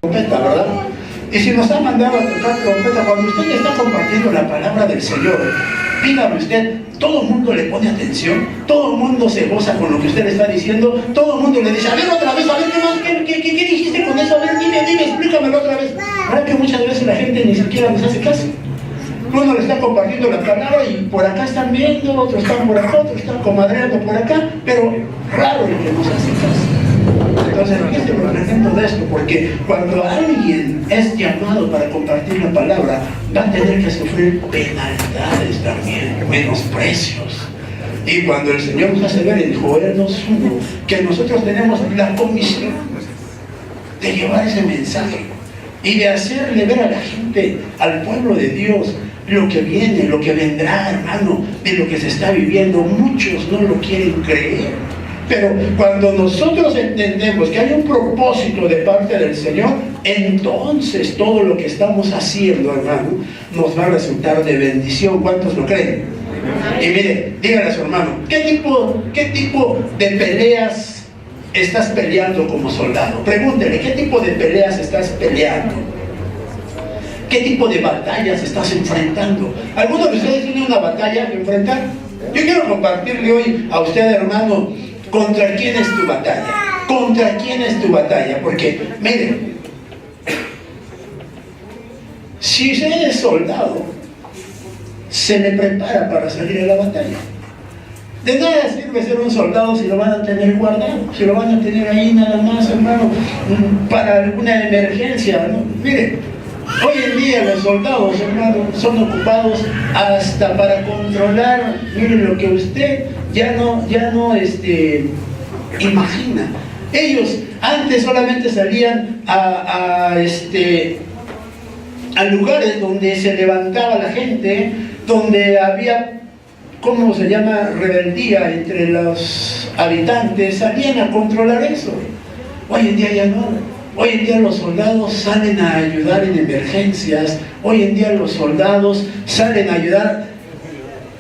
trompeta, ¿verdad? Y si nos ha mandado a tocar trompeta, cuando usted está compartiendo la palabra del Señor, dígame usted, todo el mundo le pone atención, todo el mundo se goza con lo que usted le está diciendo, todo el mundo le dice, a ver otra vez, a ver qué más, qué dijiste con eso, a ver, dime, explícamelo otra vez. ¿Verdad que muchas veces la gente ni siquiera nos hace caso? Uno le está compartiendo la palabra y por acá están viendo, otros están por acá, otros están comadreando por acá, pero raro el que nos hace caso. Entonces, fíjense lo tremendo de esto, porque cuando alguien es llamado para compartir la palabra, va a tener que sufrir penalidades también, menosprecios. Y cuando el Señor nos hace ver en Joel 2:1 que nosotros tenemos la comisión de llevar ese mensaje y de hacerle ver a la gente, al pueblo de Dios, lo que viene, lo que vendrá, hermano, de lo que se está viviendo. Muchos no lo quieren creer, pero cuando nosotros entendemos que hay un propósito de parte del Señor, entonces todo lo que estamos haciendo, hermano, nos va a resultar de bendición. ¿Cuántos lo creen? Y mire, díganle a su hermano, ¿qué tipo de peleas estás peleando como soldado? Pregúntele, ¿qué tipo de peleas estás peleando? ¿Qué tipo de batallas estás enfrentando? ¿Alguno de ustedes tiene una batalla que enfrentar? Yo quiero compartirle hoy a usted, hermano, ¿contra quién es tu batalla? ¿Contra quién es tu batalla? Porque, mire, si usted es soldado, se le prepara para salir a la batalla. De nada sirve ser un soldado si lo van a tener guardado, si lo van a tener ahí nada más, hermano, para alguna emergencia, ¿no? Mire, hoy en día los soldados, hermano, son ocupados hasta para controlar, miren, lo que usted ya no imagina. Ellos antes solamente salían a lugares donde se levantaba la gente, donde había, ¿cómo se llama?, rebeldía entre los habitantes, salían a controlar eso. Hoy en día ya no. Hoy en día los soldados salen a ayudar en emergencias. Hoy en día los soldados salen a ayudar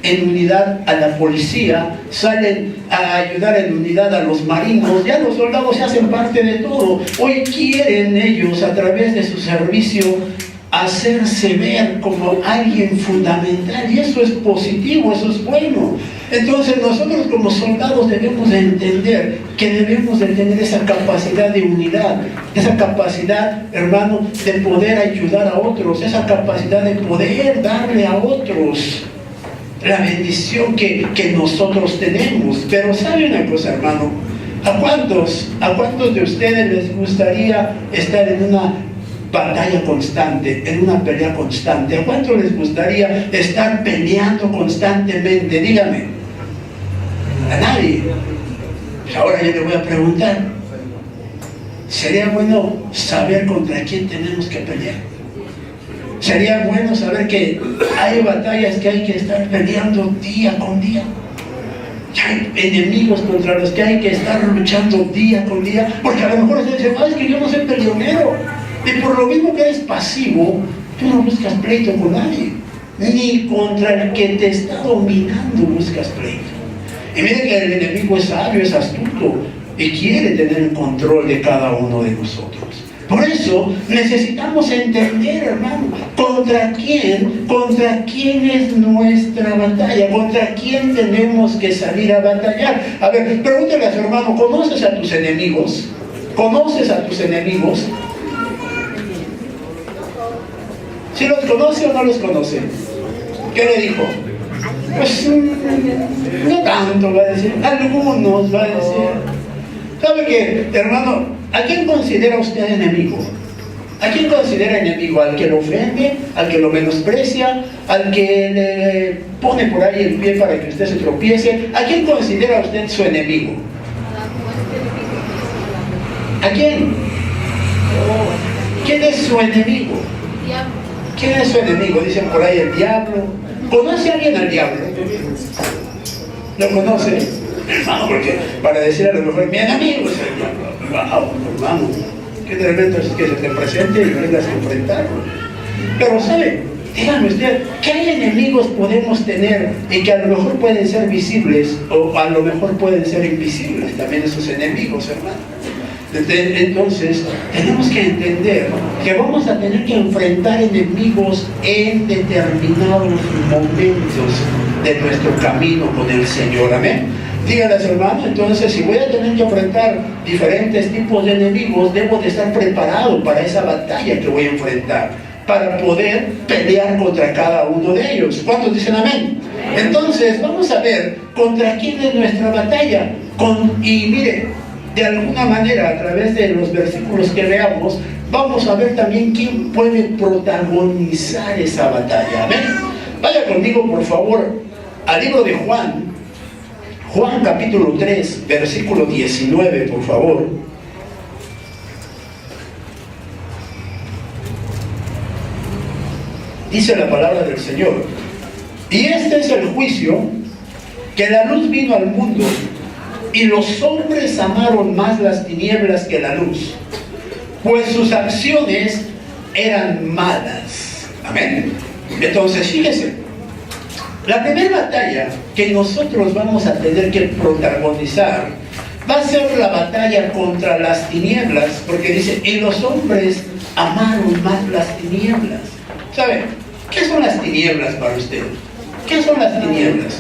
en unidad a la policía, salen a ayudar en unidad a los marinos. Ya los soldados se hacen parte de todo. Hoy quieren ellos, a través de su servicio, hacerse ver como alguien fundamental, y eso es positivo, eso es bueno. Entonces nosotros como soldados debemos de entender que debemos de tener esa capacidad de unidad, esa capacidad, hermano, de poder ayudar a otros, esa capacidad de poder darle a otros la bendición que nosotros tenemos. Pero ¿sabe una cosa, hermano? ¿A cuántos de ustedes les gustaría estar en una batalla constante, en una pelea constante? ¿A cuánto les gustaría estar peleando constantemente? Dígame. A nadie. Pues ahora yo le voy a preguntar, ¿sería bueno saber contra quién tenemos que pelear? ¿Sería bueno saber que hay batallas que hay que estar peleando día con día? Hay enemigos contra los que hay que estar luchando día con día, porque a lo mejor usted dice, es que yo no soy peleonero. Y por lo mismo que eres pasivo, tú no buscas pleito con nadie, ni contra el que te está dominando buscas pleito. Y miren que el enemigo es sabio, es astuto, y quiere tener el control de cada uno de nosotros. Por eso necesitamos entender, hermano, contra quién es nuestra batalla, contra quién tenemos que salir a batallar. A ver, pregúntale a su hermano, ¿conoces a tus enemigos? ¿Conoces a tus enemigos? ¿Si los conoce o no los conoce? ¿Qué le dijo? Pues no tanto, va a decir, algunos, va a decir. ¿Sabe qué, hermano? ¿A quién considera usted enemigo? ¿A quién considera enemigo? ¿Al que lo ofende? ¿Al que lo menosprecia? ¿Al que le pone por ahí el pie para que usted se tropiece? ¿A quién considera usted su enemigo? ¿A quién? ¿Quién es su enemigo? ¿Quién es su enemigo? Dicen por ahí el diablo. ¿Conoce a alguien al diablo? ¿Lo conoce? Hermano, porque para decir a lo mejor mi enemigo es el diablo. Wow, hermano, que de repente es que se te presente y vengas a enfrentarlo. Pero ¿sabe? Dígame usted, ¿qué enemigos podemos tener y que a lo mejor pueden ser visibles o a lo mejor pueden ser invisibles también esos enemigos, hermano? Entonces, tenemos que entender que vamos a tener que enfrentar enemigos en determinados momentos de nuestro camino con el Señor. Amén. Díganles, hermano, entonces, si voy a tener que enfrentar diferentes tipos de enemigos, debo de estar preparado para esa batalla que voy a enfrentar, para poder pelear contra cada uno de ellos. ¿Cuántos dicen amén? Entonces, vamos a ver contra quién es nuestra batalla. Y mire, de alguna manera, a través de los versículos que veamos, vamos a ver también quién puede protagonizar esa batalla. Amén. Vaya conmigo, por favor, al libro de Juan. Juan capítulo 3, versículo 19, por favor. Dice la palabra del Señor: y este es el juicio, que la luz vino al mundo, y los hombres amaron más las tinieblas que la luz, pues sus acciones eran malas. Amén. Entonces, fíjese, la primera batalla que nosotros vamos a tener que protagonizar va a ser la batalla contra las tinieblas, porque dice, y los hombres amaron más las tinieblas. ¿Sabe? ¿Qué son las tinieblas para usted? ¿Qué son las tinieblas?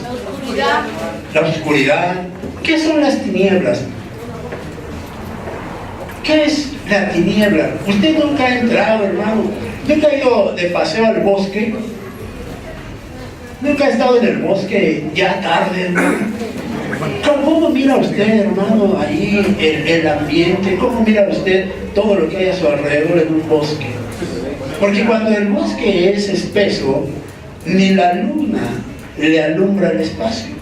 La oscuridad. ¿Qué son las tinieblas? ¿Qué es la tiniebla? Usted nunca ha entrado, hermano. Nunca ha ido de paseo al bosque. Nunca ha estado en el bosque ya tarde, hermano. ¿Cómo mira usted, hermano, ahí el ambiente? ¿Cómo mira usted todo lo que hay a su alrededor en un bosque? Porque cuando el bosque es espeso, ni la luna le alumbra el espacio.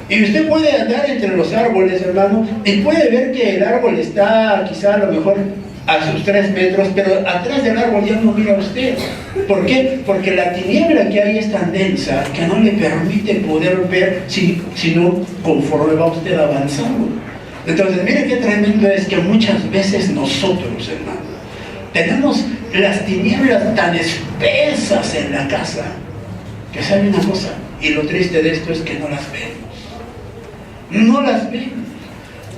Y usted puede andar entre los árboles, hermano, y puede ver que el árbol está quizá a lo mejor a sus 3 metros, pero atrás del árbol ya no mira usted. ¿Por qué? Porque la tiniebla que hay es tan densa que no le permite poder ver sino conforme va usted avanzando. Entonces, mire qué tremendo es que muchas veces nosotros, hermano, tenemos las tinieblas tan espesas en la casa, que sabe una cosa, y lo triste de esto es que no las vemos. No las vemos.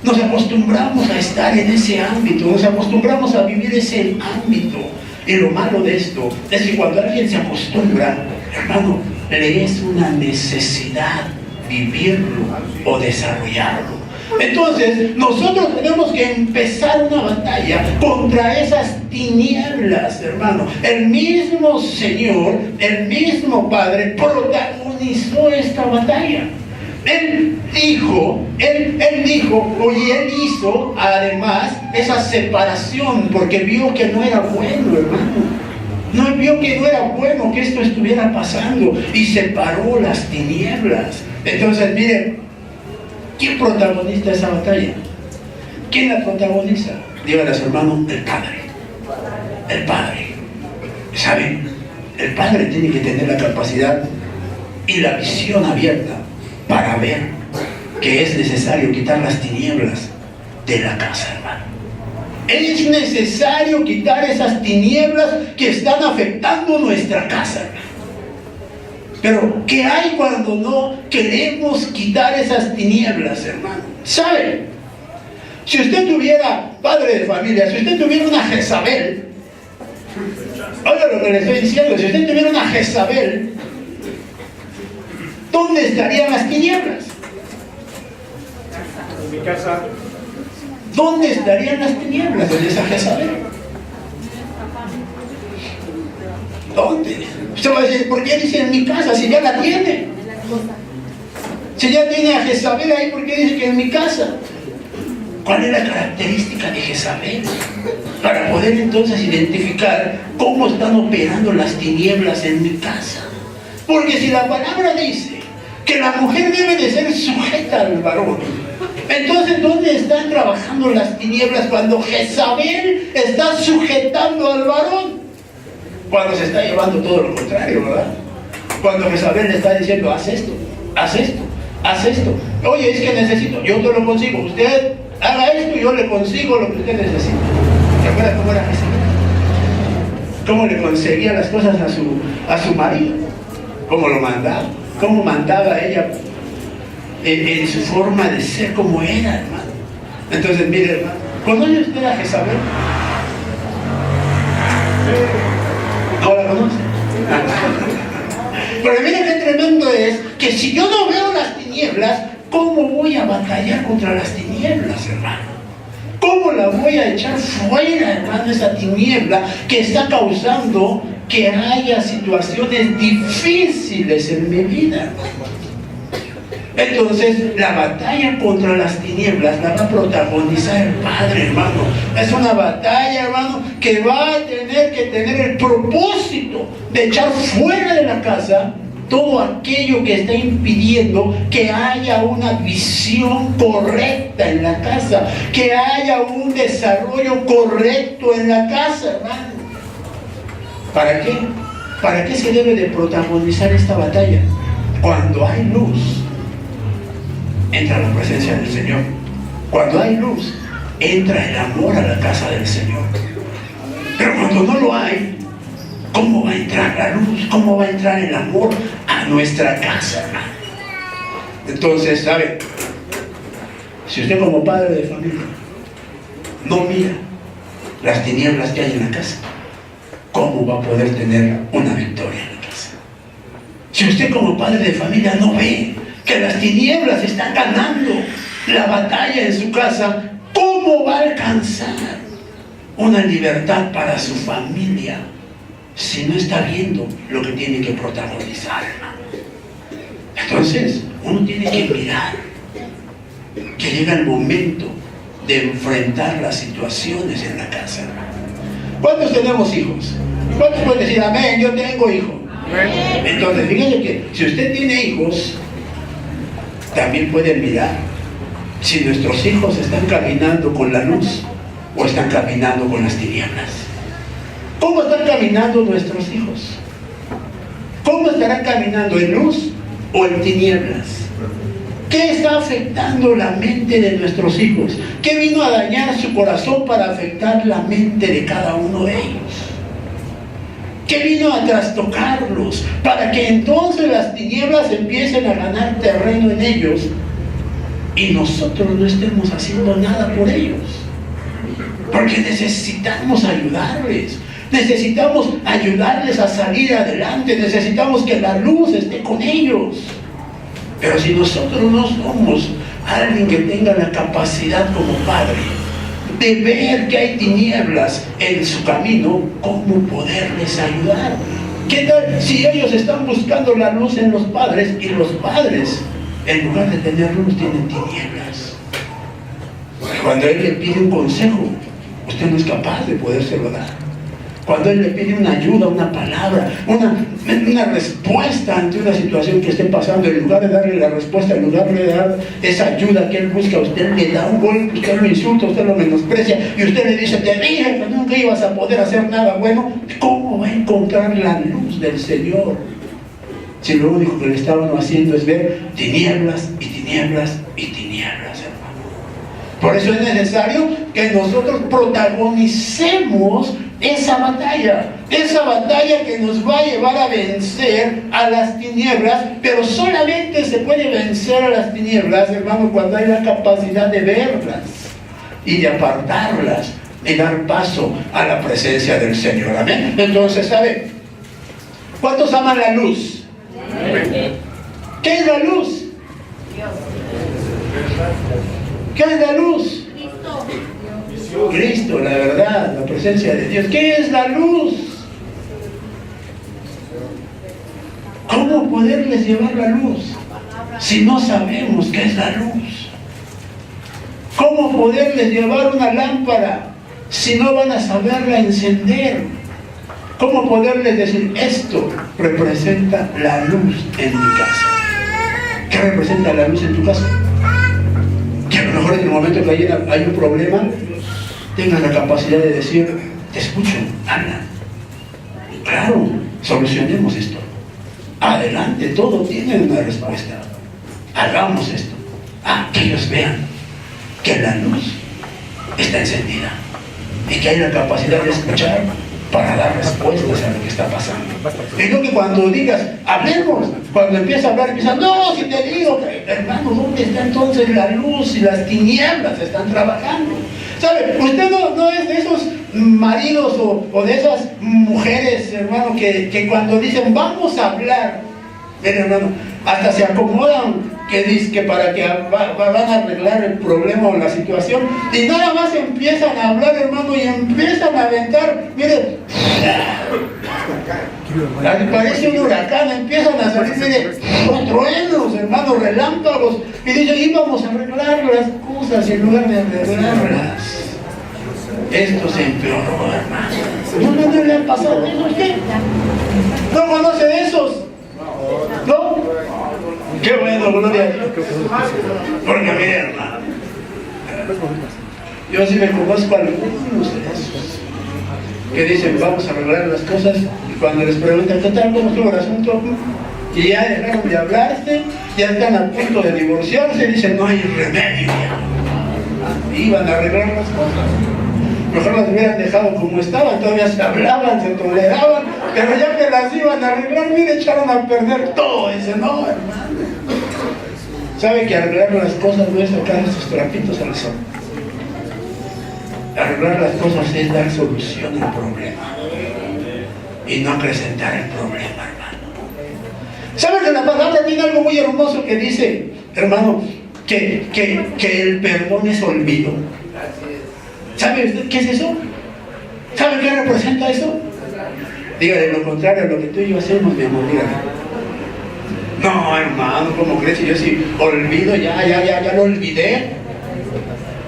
Nos acostumbramos a estar en ese ámbito, nos acostumbramos a vivir ese ámbito. Y lo malo de esto es que cuando alguien se acostumbra, hermano, le es una necesidad vivirlo o desarrollarlo. Entonces, nosotros tenemos que empezar una batalla contra esas tinieblas, hermano. El mismo Señor, el mismo Padre protagonizó esta batalla. Él dijo, y Él hizo además esa separación, porque vio que no era bueno, hermano. No vio que no era bueno que esto estuviera pasando, y separó las tinieblas. Entonces, miren, ¿quién protagoniza esa batalla? ¿Quién la protagoniza? Díganle a su hermano, el Padre. El Padre. ¿Saben? El Padre tiene que tener la capacidad y la visión abierta para ver que es necesario quitar las tinieblas de la casa, hermano. Es necesario quitar esas tinieblas que están afectando nuestra casa, hermano. Pero, ¿qué hay cuando no queremos quitar esas tinieblas, hermano? ¿Sabe? Si usted tuviera, padre de familia, si usted tuviera una Jezabel, oiga lo que le estoy diciendo, si usted tuviera una Jezabel, ¿dónde estarían las tinieblas? En mi casa. ¿Dónde estarían las tinieblas en esa Jezabel? ¿Dónde? Usted va a decir, ¿por qué dice en mi casa si ya la tiene? Si ya tiene a Jezabel ahí, ¿por qué dice que en mi casa? ¿Cuál es la característica de Jezabel? Para poder entonces identificar cómo están operando las tinieblas en mi casa. Porque si la palabra dice que la mujer debe de ser sujeta al varón, entonces ¿dónde están trabajando las tinieblas cuando Jezabel está sujetando al varón? Cuando se está llevando todo lo contrario, ¿verdad? Cuando Jezabel le está diciendo, haz esto, haz esto, haz esto. Oye, es que necesito, yo te lo consigo. Usted haga esto y yo le consigo lo que usted necesita. ¿Recuerda cómo era Jezabel? ¿Cómo le conseguía las cosas a su marido? ¿Cómo lo mandaba? ¿Cómo mandaba ella en su forma de ser como era, hermano? Entonces, mire, hermano, ¿Conoce usted a Jezabel? ¿No la conoce? Pero mira qué tremendo es que si yo no veo las tinieblas, ¿cómo voy a batallar contra las tinieblas, hermano? ¿Cómo la voy a echar fuera, hermano, esa tiniebla que está causando que haya situaciones difíciles en mi vida? Entonces, la batalla contra las tinieblas la va a protagonizar el Padre, hermano. Es una batalla, hermano, que va a tener que tener el propósito de echar fuera de la casa todo aquello que está impidiendo que haya una visión correcta en la casa, que haya un desarrollo correcto en la casa, hermano. ¿Para qué? ¿Para qué se debe de protagonizar esta batalla? Cuando hay luz, entra la presencia del Señor. Cuando hay luz, entra el amor a la casa del Señor. Pero cuando no lo hay, ¿cómo va a entrar la luz? ¿Cómo va a entrar el amor a nuestra casa, hermano? Entonces, ¿sabe? Si usted como padre de familia no mira las tinieblas que hay en la casa, ¿cómo va a poder tener una victoria en la casa? Si usted como padre de familia no ve que las tinieblas están ganando la batalla en su casa, ¿cómo va a alcanzar una libertad para su familia si no está viendo lo que tiene que protagonizar, hermano? Entonces, uno tiene que mirar que llega el momento de enfrentar las situaciones en la casa, hermano. ¿Cuántos tenemos hijos? ¿Cuántos pueden decir amén? Yo tengo hijos. Entonces, fíjense que si usted tiene hijos, también puede mirar si nuestros hijos están caminando con la luz o están caminando con las tinieblas. ¿Cómo están caminando nuestros hijos? ¿Cómo estarán caminando? ¿En luz o en tinieblas? ¿Qué está afectando la mente de nuestros hijos? ¿Qué vino a dañar su corazón para afectar la mente de cada uno de ellos? ¿Qué vino a trastocarlos para que entonces las tinieblas empiecen a ganar terreno en ellos y nosotros no estemos haciendo nada por ellos? Porque necesitamos ayudarles. Necesitamos ayudarles a salir adelante. Necesitamos que la luz esté con ellos. Pero si nosotros no somos alguien que tenga la capacidad como padre de ver que hay tinieblas en su camino, ¿cómo poderles ayudar? ¿Qué tal si ellos están buscando la luz en los padres y los padres, en lugar de tener luz, tienen tinieblas? Cuando él le pide un consejo, usted no es capaz de podérselo dar. Cuando él le pide una ayuda, una palabra, una respuesta ante una situación que esté pasando, en lugar de darle la respuesta, en lugar de dar esa ayuda que él busca, usted le da un golpe, usted lo insulta, usted lo menosprecia y usted le dice, te dije que nunca ibas a poder hacer nada bueno. ¿Cómo va a encontrar la luz del Señor si lo único que le estaban haciendo es ver tinieblas y tinieblas y tinieblas, hermano? Por eso es necesario que nosotros protagonicemos esa batalla que nos va a llevar a vencer a las tinieblas, pero solamente se puede vencer a las tinieblas, hermano, cuando hay la capacidad de verlas y de apartarlas y dar paso a la presencia del Señor. Amén. Entonces, ¿sabe? ¿Cuántos aman la luz? ¿Qué es la luz? ¿Qué es la luz? Cristo, la verdad, la presencia de Dios. ¿Qué es la luz? ¿Cómo poderles llevar la luz si no sabemos qué es la luz? ¿Cómo poderles llevar una lámpara si no van a saberla encender? ¿Cómo poderles decir, esto representa la luz en mi casa? ¿Qué representa la luz en tu casa? Que a lo mejor en el momento que hay un problema, tengas la capacidad de decir, te escucho, habla. Claro, solucionemos esto. Adelante, todo tiene una respuesta. Hagamos esto. Que ellos vean que la luz está encendida y que hay la capacidad de escuchar para dar respuestas a lo que está pasando. Y no que cuando digas, hablemos, cuando empieza a hablar, empieza, no, si te digo, hermano, ¿dónde está entonces la luz si las tinieblas están trabajando? ¿Sabe? Usted no es de esos maridos o de esas mujeres, hermano, que cuando dicen vamos a hablar, mire, hermano, hasta se acomodan que dice que para que van a arreglar el problema o la situación, y nada más empiezan a hablar, hermano, y empiezan a aventar, mire, parece un huracán, empiezan a salir, mire, truenos, hermano, relámpagos, y dicen, íbamos a arreglar las cosas en lugar de arreglarlas. Esto se empeoró, hermano. ¿No le han pasado eso a usted? ¿No conoce de esos? ¿No? Qué bueno, gloria a Dios. Porque mire, hermano, yo sí me conozco a algunos de esos que dicen vamos a arreglar las cosas, y cuando les preguntan ¿qué tal? ¿Cómo estuvo el asunto? Y ya dejaron de hablarse, ya están a punto de divorciarse, y dicen no hay remedio ya. Iban a arreglar las cosas. Mejor las hubieran dejado como estaban, todavía se hablaban, se toleraban, pero ya que las iban a arreglar, mire, echaron a perder todo. Dice, no, hermano. ¿Sabe que arreglar las cosas no es sacar estos trapitos al sol? Arreglar las cosas es dar solución al problema y no acrecentar el problema, hermano. ¿Sabe que la palabra tiene algo muy hermoso que dice, hermano, que el perdón es olvido? ¿Sabe usted qué es eso? ¿Sabe qué representa eso? Dígale lo contrario a lo que tú y yo hacemos, mi amor, dígale. No, hermano, ¿cómo crees? Yo sí olvido, ya lo olvidé.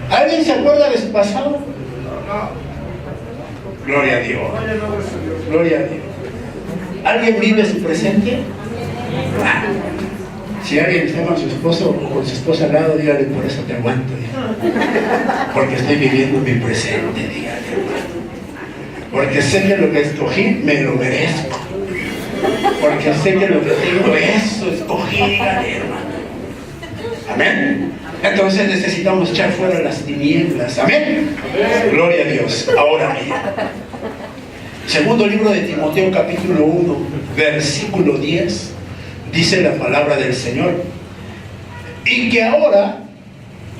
¿Alguien se acuerda de su pasado? Gloria a Dios. Gloria a Dios. ¿Alguien vive su presente? Si alguien está con su esposo o con su esposa al lado, dígale, por eso te aguanto, dígale. Porque estoy viviendo mi presente, dígale, hermano. Porque sé que lo que escogí me lo merezco. Porque sé que lo que tengo, eso escogí, dígale, hermano. Amén. Entonces necesitamos echar fuera las tinieblas. Amén. Gloria a Dios. Ahora mira. Segundo libro de Timoteo, capítulo 1, versículo 10. Dice la palabra del Señor, y que ahora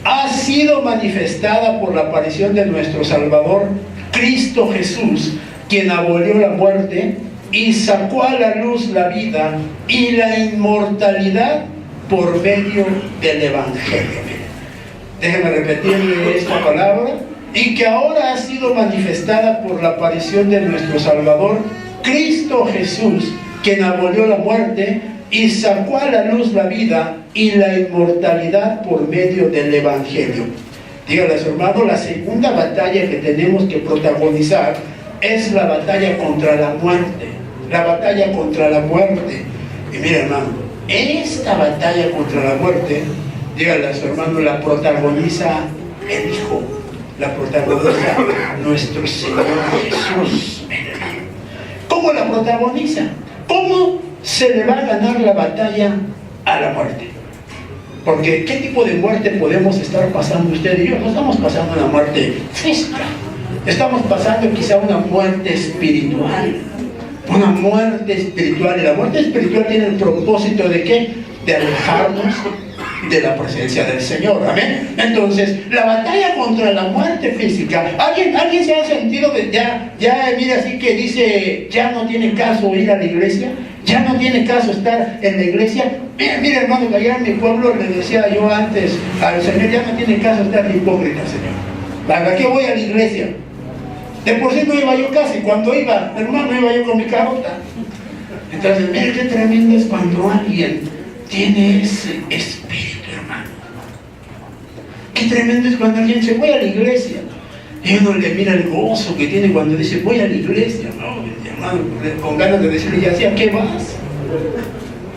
ha sido manifestada por la aparición de nuestro Salvador, Cristo Jesús, quien abolió la muerte y sacó a la luz la vida y la inmortalidad por medio del Evangelio. Déjenme repetirle esta palabra, y que ahora ha sido manifestada por la aparición de nuestro Salvador, Cristo Jesús, quien abolió la muerte y sacó a la luz la vida y la inmortalidad por medio del Evangelio. Dígale a su hermano, la segunda batalla que tenemos que protagonizar es la batalla contra la muerte. La batalla contra la muerte. Y mire, hermano, esta batalla contra la muerte, dígale a su hermano, la protagoniza el Hijo, la protagoniza nuestro Señor Jesús. ¿Cómo la protagoniza? ¿Cómo se le va a ganar la batalla a la muerte? Porque ¿qué tipo de muerte podemos estar pasando usted y yo? No estamos pasando una muerte física, estamos pasando quizá una muerte espiritual. Una muerte espiritual. Y la muerte espiritual tiene el propósito de ¿qué? De alejarnos de la presencia del Señor. Amén. Entonces, la batalla contra la muerte física. ¿Alguien se ha sentido de mira, así que dice, ya no tiene caso ir a la iglesia? Ya no tiene caso estar en la iglesia. Mira, hermano, que allá en mi pueblo le decía yo antes al Señor, ya no tiene caso estar de hipócrita, Señor. ¿Para qué voy a la iglesia? De por sí no iba yo casi. Cuando iba, hermano, iba yo con mi carota. Entonces, mira qué tremendo es cuando alguien tiene ese espíritu, hermano. Qué tremendo es cuando alguien se voy a la iglesia. Y uno le mira el gozo que tiene cuando dice voy a la iglesia, ¿no? Hermano, con ganas de decirle, ya sé, ¿a qué vas?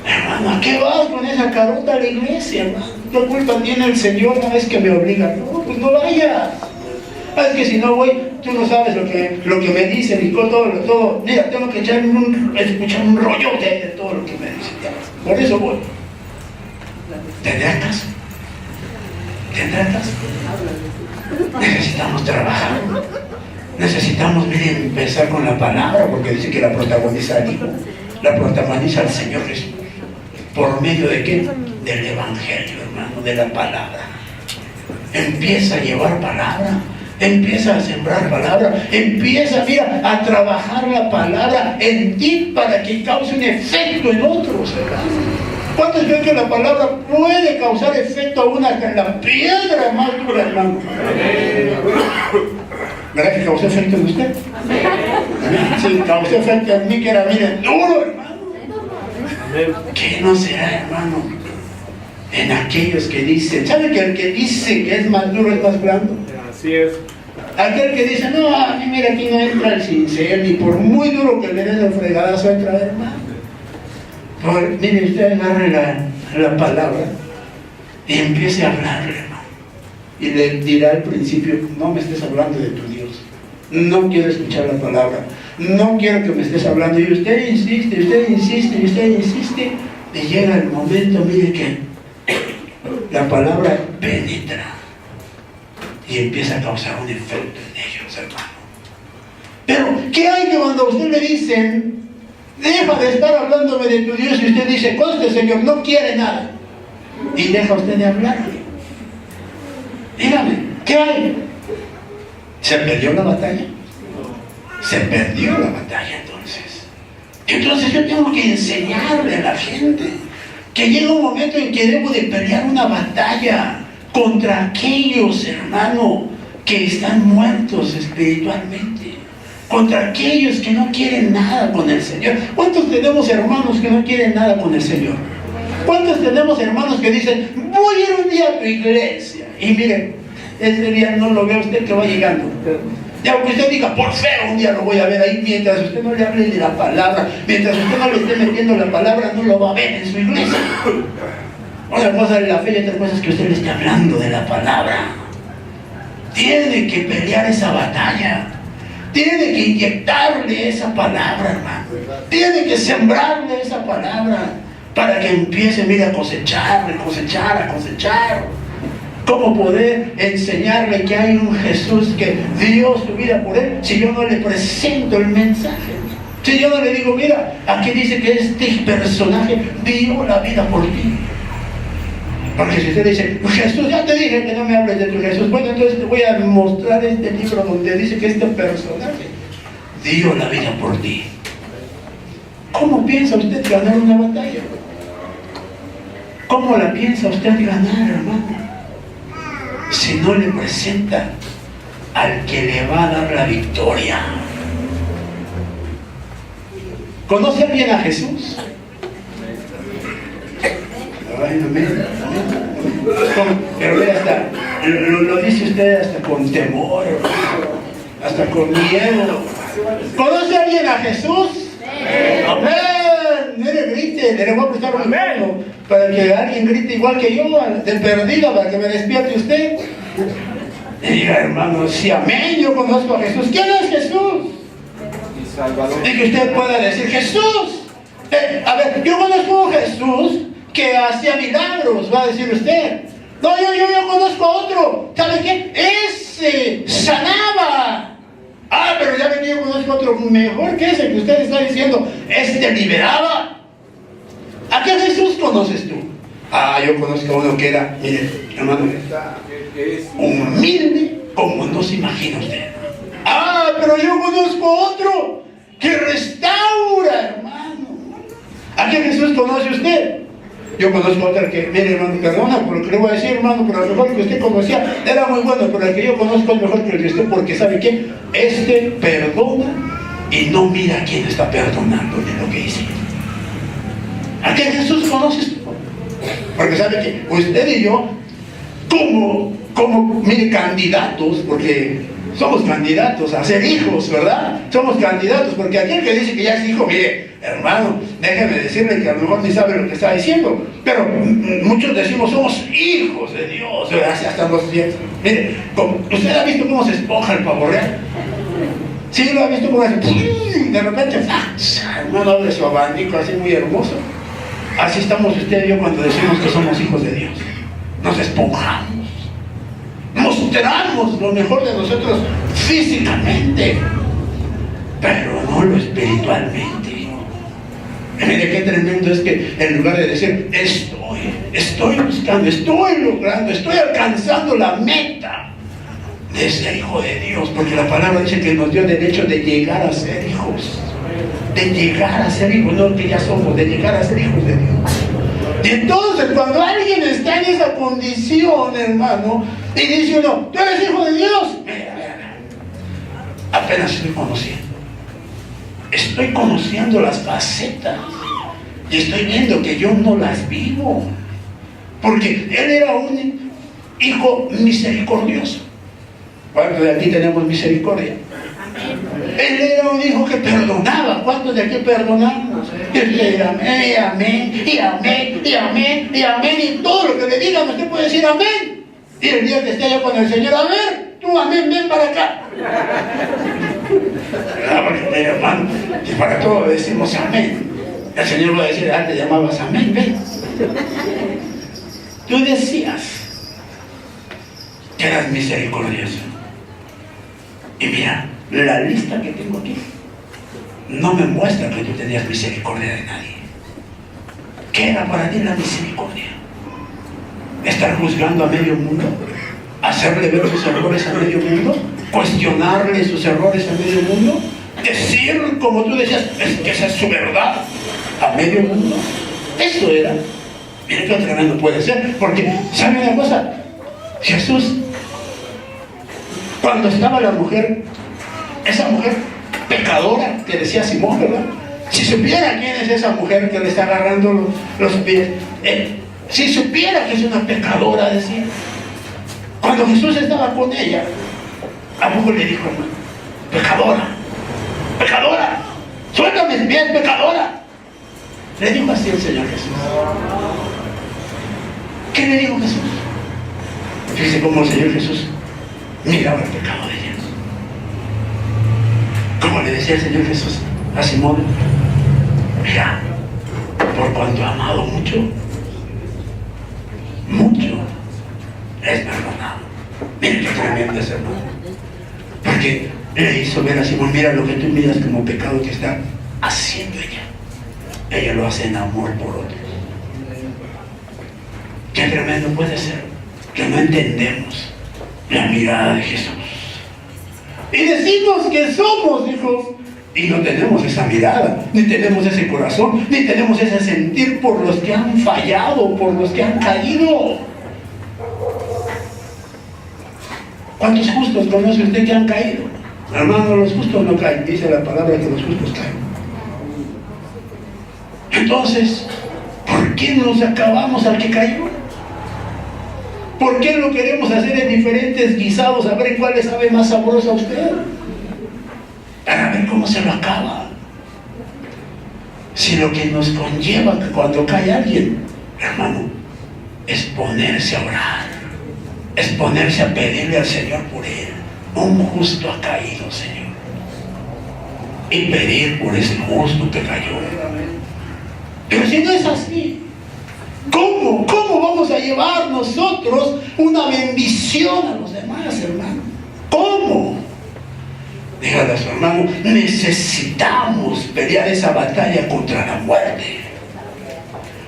Hermano, ¿a qué vas con esa carota a la iglesia, hermano? ¿Qué culpa tiene el Señor una vez que me obliga? No, pues no vayas. Es que si no voy, tú no sabes lo que me dicen y todo. Mira, tengo que escuchar un rollote de todo lo que me dicen. Por eso voy. ¿Tendrá caso? ¿Tendrá caso? Necesitamos trabajar. Necesitamos, miren, empezar con la palabra, porque dice que la protagoniza el Hijo, la protagoniza el Señor Jesús. ¿Por medio de qué? Del Evangelio, hermano, de la palabra. Empieza a llevar palabra. Empieza a sembrar palabra, empieza, mira, a trabajar la palabra en ti para que cause un efecto en otros, hermano. ¿Cuántos creen que la palabra puede causar efecto aún hasta en la piedra más dura, hermano? ¿Verdad que causó efecto en usted? Sí, causó efecto en mí, que era, miren, duro, hermano. ¿Qué no será, hermano? En aquellos que dicen, ¿sabe que el que dice que es más duro es más blando? Así es. Aquel que dice, no, a mí mira, aquí no entra el sincero, ni por muy duro que le den el fregadazo entra, hermano. Mire, usted agarre la palabra y empiece a hablarle, hermano. Y le dirá al principio, no me estés hablando de tu Dios. No quiero escuchar la palabra. No quiero que me estés hablando. Y usted insiste, usted insiste, usted insiste. Y llega el momento, mire, que la palabra penetra y empieza a causar un efecto en ellos, hermano. Pero, ¿qué hay que cuando a usted le dicen, deja de estar hablándome de tu Dios, y usted dice, conste, Señor, no quiere nada? Y deja usted de hablarle. Dígame, ¿qué hay? ¿Se perdió la batalla? Se perdió la batalla entonces. Entonces yo tengo que enseñarle a la gente que llega un momento en que debo de pelear una batalla contra aquellos, hermano, que están muertos espiritualmente, contra aquellos que no quieren nada con el Señor. ¿Cuántos tenemos hermanos que no quieren nada con el Señor? ¿Cuántos tenemos hermanos que dicen, voy a ir un día a tu iglesia? Y miren, ese día no lo ve usted que va llegando. Y aunque usted diga, por feo, un día lo voy a ver ahí, mientras usted no le hable de la palabra, mientras usted no le esté metiendo la palabra, no lo va a ver en su iglesia. Una cosa es la fe y otra cosa es que usted le esté hablando de la palabra. Tiene que pelear esa batalla. Tiene que inyectarle esa palabra, hermano. Tiene que sembrarle esa palabra para que empiece, mire, a cosechar, a cosechar, a cosechar. ¿Cómo poder enseñarle que hay un Jesús que dio su vida por él si yo no le presento el mensaje? Si yo no le digo, mira, aquí dice que este personaje dio la vida por ti. Porque si usted dice, Jesús, ya te dije que no me hables de tu Jesús, bueno, entonces te voy a mostrar este libro donde dice que este personaje dio la vida por ti. ¿Cómo piensa usted ganar una batalla? ¿Cómo la piensa usted ganar, hermano? Si no le presenta al que le va a dar la victoria. ¿Conoce alguien a Jesús? Ay, amén. Pero ve, hasta lo dice usted hasta con temor, hasta con miedo. ¿Conoce alguien a Jesús? Amén. Mire, grite, le voy a prestar un mano para que alguien grite igual que yo, de perdida, para que me despierte usted. Y diga, hermano, sí, amén, yo conozco a Jesús. ¿Quién es Jesús? Y que usted pueda decir, Jesús. A ver, yo conozco a un Jesús que hacía milagros, va a decir usted. No, yo conozco a otro. ¿Sabe qué? Ese sanaba. Ah, pero ya ven, yo conozco a otro mejor que ese que usted está diciendo. Este liberaba. ¿A qué Jesús conoces tú? Ah, yo conozco a uno que era, mire, hermano, humilde como no se imagina usted. Ah, pero yo conozco a otro que restaura, hermano. ¿A qué Jesús conoce usted? Yo conozco a otro que, mire, hermano, perdona por lo que le voy a decir, hermano, pero a lo mejor que usted conocía era muy bueno, pero el que yo conozco es mejor que el que usted, porque ¿sabe qué? Este perdona y no mira a quién está perdonando de lo que hizo. ¿A qué Jesús conoces tú? Porque sabe que usted y yo, como mire, candidatos, porque somos candidatos a ser hijos, ¿verdad? Somos candidatos, porque aquel que dice que ya es hijo, mire, hermano, déjeme decirle que a lo mejor ni sabe lo que está diciendo, pero muchos decimos somos hijos de Dios, hasta los pies. Mire, ¿usted ha visto cómo se esponja el pavo real? ¿Sí lo ha visto cómo hace? De repente, hermano, abre su abanico así muy hermoso. Así estamos usted y yo cuando decimos que somos hijos de Dios. Nos esponjamos. Mostramos lo mejor de nosotros físicamente, pero no lo espiritualmente. Mire qué tremendo es que en lugar de decir estoy buscando, estoy logrando, estoy alcanzando la meta, de ser hijo de Dios, porque la palabra dice que nos dio derecho de llegar a ser hijos, de llegar a ser hijos, no que ya somos, de llegar a ser hijos de Dios. Y entonces cuando alguien está en esa condición, hermano, y dice uno, ¿tú eres hijo de Dios? Mira, apenas estoy conociendo las facetas, y estoy viendo que yo no las vivo, porque él era un hijo misericordioso. ¿Cuántos de aquí tenemos misericordia? Él era un hijo que perdonaba. ¿Cuántos de aquí perdonamos? Y amén, y amén, y amén, y amén, y amén, y todo lo que le digan usted puede decir amén. Y el día que esté allá con el Señor, a ver, tú amén, ven para acá. Porque, hermano, que para todo decimos amén. El Señor va a decir, antes llamabas amén, ven. Tú decías que eras misericordioso. Y mira, la lista que tengo aquí no me muestra que tú tenías misericordia de nadie. ¿Qué era para ti la misericordia? ¿Estar juzgando a medio mundo? ¿Hacerle ver sus errores a medio mundo? ¿Cuestionarle sus errores a medio mundo? ¿Decir, como tú decías, que esa es su verdad a medio mundo? Eso era. Mira qué tremendo puede ser, porque, ¿sabe una cosa? Jesús, cuando estaba la mujer, esa mujer pecadora que decía Simón, ¿verdad? Si supiera quién es esa mujer que le está agarrando los pies, si supiera que es una pecadora, decía. Cuando Jesús estaba con ella, a poco le dijo, hermano, pecadora, pecadora, suéltame mis pies, pecadora. Le dijo así el Señor Jesús. ¿Qué le dijo Jesús? Fíjese cómo el Señor Jesús miraba el pecado de ellos. Como le decía el Señor Jesús a Simón, mira, por cuanto ha amado mucho, mucho es perdonado. Mira qué tremendo es, hermano. Porque le hizo ver a Simón, mira lo que tú miras como pecado que está haciendo ella. Ella lo hace en amor por otros. Qué tremendo puede ser que no entendemos la mirada de Jesús. Y decimos que somos hijos y no tenemos esa mirada, ni tenemos ese corazón, ni tenemos ese sentir por los que han fallado, por los que han caído. ¿Cuántos justos conoce usted que han caído? Hermano, los justos no caen, dice la palabra que los justos caen. Entonces, ¿por qué nos acabamos al que cayó? ¿Por qué lo queremos hacer en diferentes guisados? A ver cuál le sabe más sabroso a usted. Para ver cómo se lo acaba. Si lo que nos conlleva que cuando cae alguien, hermano, es ponerse a orar, es ponerse a pedirle al Señor por él. Un justo ha caído, Señor. Y pedir por ese justo que cayó. Pero si no es así, ¿cómo vamos a llevar nosotros una bendición a los demás, hermano? ¿Cómo? Dígale a su hermano, necesitamos pelear esa batalla contra la muerte.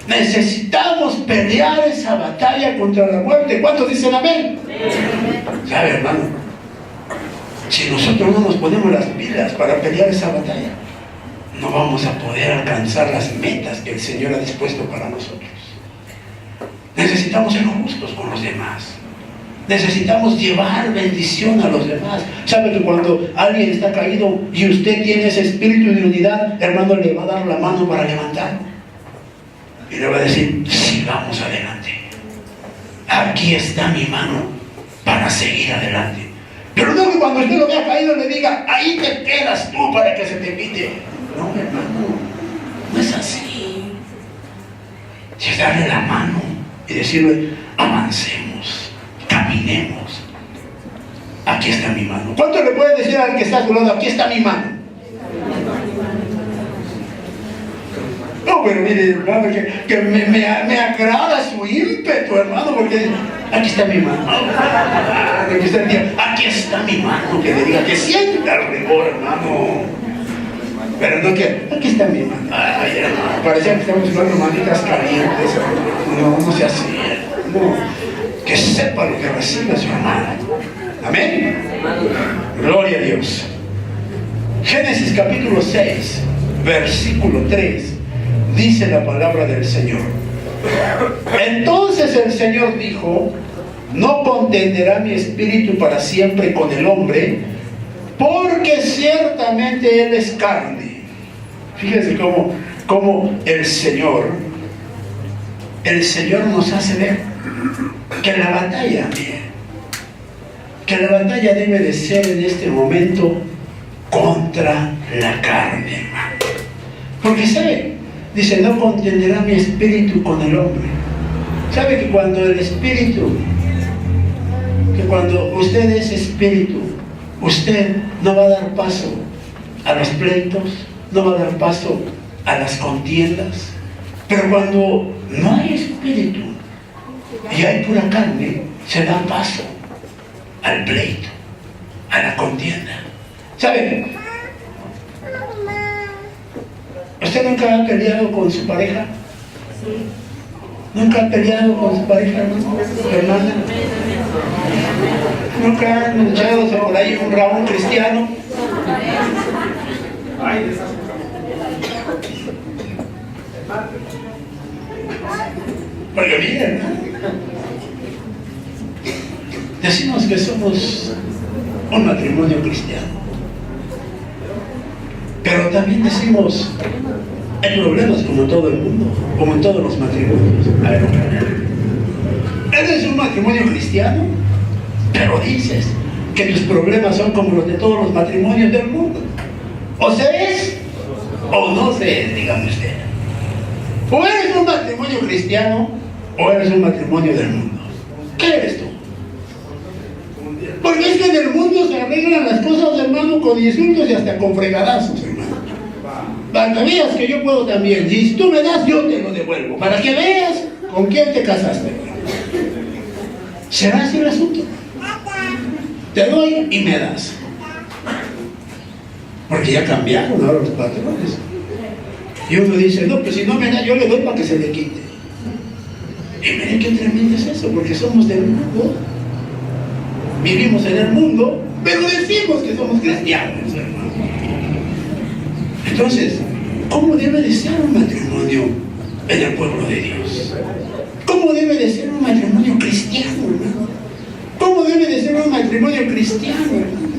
Necesitamos pelear esa batalla contra la muerte. ¿Cuántos dicen amén? ¿Sabe, hermano? Si nosotros no nos ponemos las pilas para pelear esa batalla, no vamos a poder alcanzar las metas que el Señor ha dispuesto para nosotros. Necesitamos ser justos con los demás. Necesitamos llevar bendición a los demás. ¿Sabe que cuando alguien está caído y usted tiene ese espíritu de unidad, hermano, le va a dar la mano para levantarlo? Y le va a decir, sigamos adelante. Aquí está mi mano para seguir adelante. Pero no que cuando usted lo vea caído le diga, ahí te quedas tú para que se te quite. No, hermano, no es así. Si es darle la mano y decirle, avancemos, caminemos. Aquí está mi mano. ¿Cuánto le puede decir al que está a su lado, aquí está mi mano? No, pero mire, hermano, que me agrada su ímpetu, hermano, porque aquí está mi mano. Aquí está mi mano, que le diga, que sienta el rigor, hermano. Pero no que, aquí está mi mano. Ay, hermano, parecía que estamos jugando manitas calientes, hermano. No sea así, no. Que sepa lo que recibe su hermano. Amén. Gloria a Dios. Génesis capítulo 6, versículo 3, dice la palabra del Señor. Entonces el Señor dijo: no contenderá mi espíritu para siempre con el hombre, porque ciertamente él es carne. Fíjense cómo el Señor nos hace ver que la batalla debe de ser en este momento contra la carne, hermano. Porque sabe, dice: no contenderá mi espíritu con el hombre. Sabe que cuando usted es espíritu, usted no va a dar paso a los pleitos, no va a dar paso a las contiendas. Pero cuando no hay espíritu y hay pura carne, se da paso al pleito, a la contienda. ¿Sabe? ¿Usted nunca ha peleado con su pareja? ¿Nunca ha peleado con su pareja, hermana? ¿Nunca han luchado por ahí un Raúl cristiano? Porque miren, hermano, decimos que somos un matrimonio cristiano, pero también decimos: hay problemas como todo el mundo, como en todos los matrimonios. A ver, eres un matrimonio cristiano, pero dices que tus problemas son como los de todos los matrimonios del mundo. O se es, o no se es, dígame usted. O eres un matrimonio cristiano, o eres un matrimonio del mundo. ¿Qué eres tú? Porque es que en el mundo se arreglan las cosas, hermano, con insultos y hasta con fregadazos, hermano. Para que veas que yo puedo también. Y si tú me das, yo te lo devuelvo. Para que veas con quién te casaste. ¿Será así el asunto? Te doy y me das. Porque ya cambiaron ahora los patrones. Y uno dice: no, pues si no me da, yo le doy para que se le quite. Y miren qué tremendo es eso, porque somos del mundo. Vivimos en el mundo, pero decimos que somos cristianos, hermano. Entonces, ¿cómo debe de ser un matrimonio en el pueblo de Dios? ¿Cómo debe de ser un matrimonio cristiano, hermano? ¿Cómo debe de ser un matrimonio cristiano, hermano?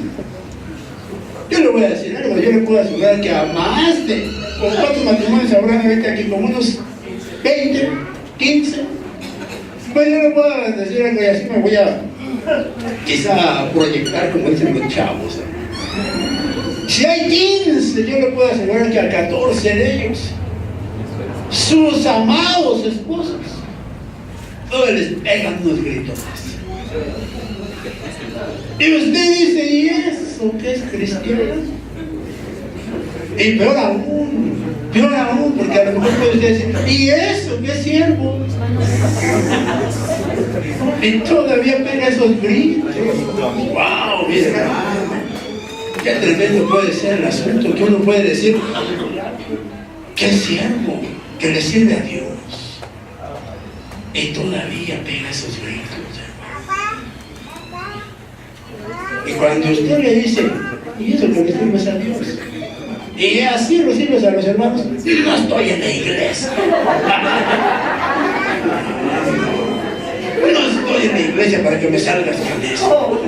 Yo le voy a decir algo, yo le puedo asegurar que a más de... ¿Con cuántos matrimonios habrán ahorita aquí? Como unos 20, 15. Pues yo le puedo decir algo y así me voy a quizá proyectar, como dicen los chavos, hermano. Si hay 15, yo le puedo asegurar que a 14 de ellos, sus amados esposos, todos les pegan unos gritos. Y usted dice: ¿y eso qué es cristiano? Y peor aún, porque a lo mejor puede usted decir: ¿y eso qué es siervo? Y todavía pega esos gritos. ¡Wow! Mira, qué tremendo puede ser el asunto, que uno puede decir que es siervo, que le sirve a Dios, y todavía pega esos gritos, hermano. Y cuando usted le dice: ¿y eso que le sirves a Dios? Y así recibes a los hermanos: no estoy en la iglesia. No estoy en la iglesia para que me salgas con eso.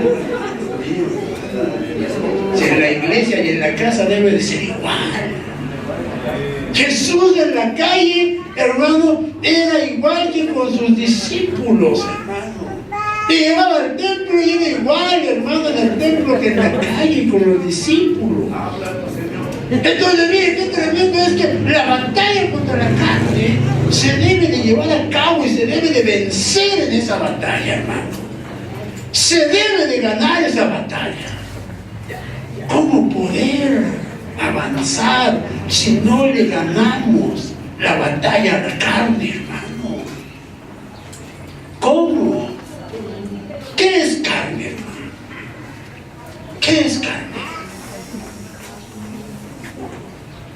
Si en la iglesia y en la casa debe de ser igual. Jesús en la calle, hermano, era igual que con sus discípulos, hermano. Y llegaba al templo y era igual, hermano, en el templo que en la calle con los discípulos. Entonces, miren qué tremendo es que la batalla contra la carne se debe de llevar a cabo y se debe de vencer en esa batalla, hermano. Se debe de ganar esa batalla. ¿Cómo poder avanzar si no le ganamos la batalla a la carne, hermano? ¿Cómo? ¿Qué es carne, hermano? ¿Qué es carne?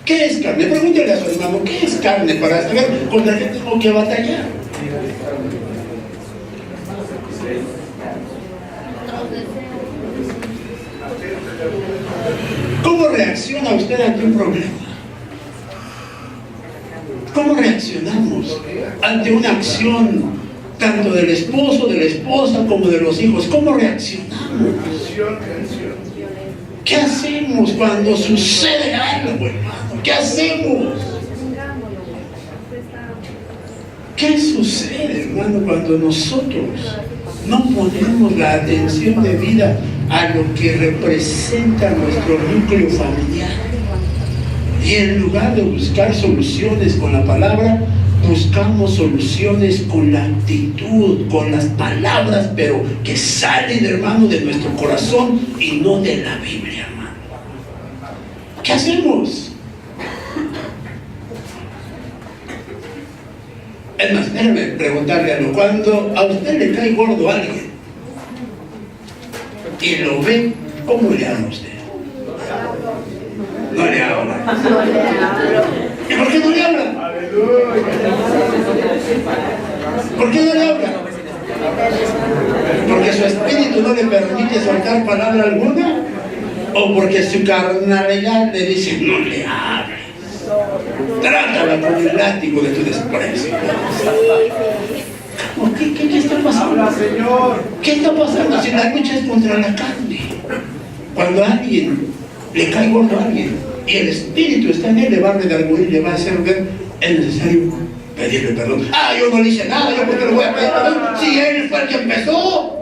¿Qué es carne? Pregúntale a su hermano: ¿qué es carne? Para saber contra qué tengo que batallar. ¿Cómo reacciona usted ante un problema? ¿Cómo reaccionamos ante una acción tanto del esposo, de la esposa, como de los hijos? ¿Cómo reaccionamos? ¿Qué hacemos cuando sucede algo, hermano? ¿Qué hacemos? ¿Qué sucede, hermano, cuando nosotros no ponemos la atención debida a lo que representa nuestro núcleo familiar? Y en lugar de buscar soluciones con la palabra, buscamos soluciones con la actitud, con las palabras, pero que salen, hermano, de nuestro corazón y no de la Biblia, hermano. ¿Qué hacemos? Es más, déjame preguntarle algo. Cuando a usted le cae gordo a alguien y lo ve, ¿cómo le habla a usted? No le habla. ¿Y por qué no le habla? ¿Por qué no le habla? ¿Porque su espíritu no le permite soltar palabra alguna? ¿O porque su carnalidad le dice no le hables? Trátala con el látigo de tu desprecio. ¿Qué está pasando? ¿Qué está pasando si la lucha es contra la carne? Cuando a alguien le cae gordo a alguien y el espíritu está en él, le va a redarguir, le va a hacer ver, es necesario pedirle perdón. Yo no le hice nada, yo porque le voy a pedir perdón si él fue el que empezó.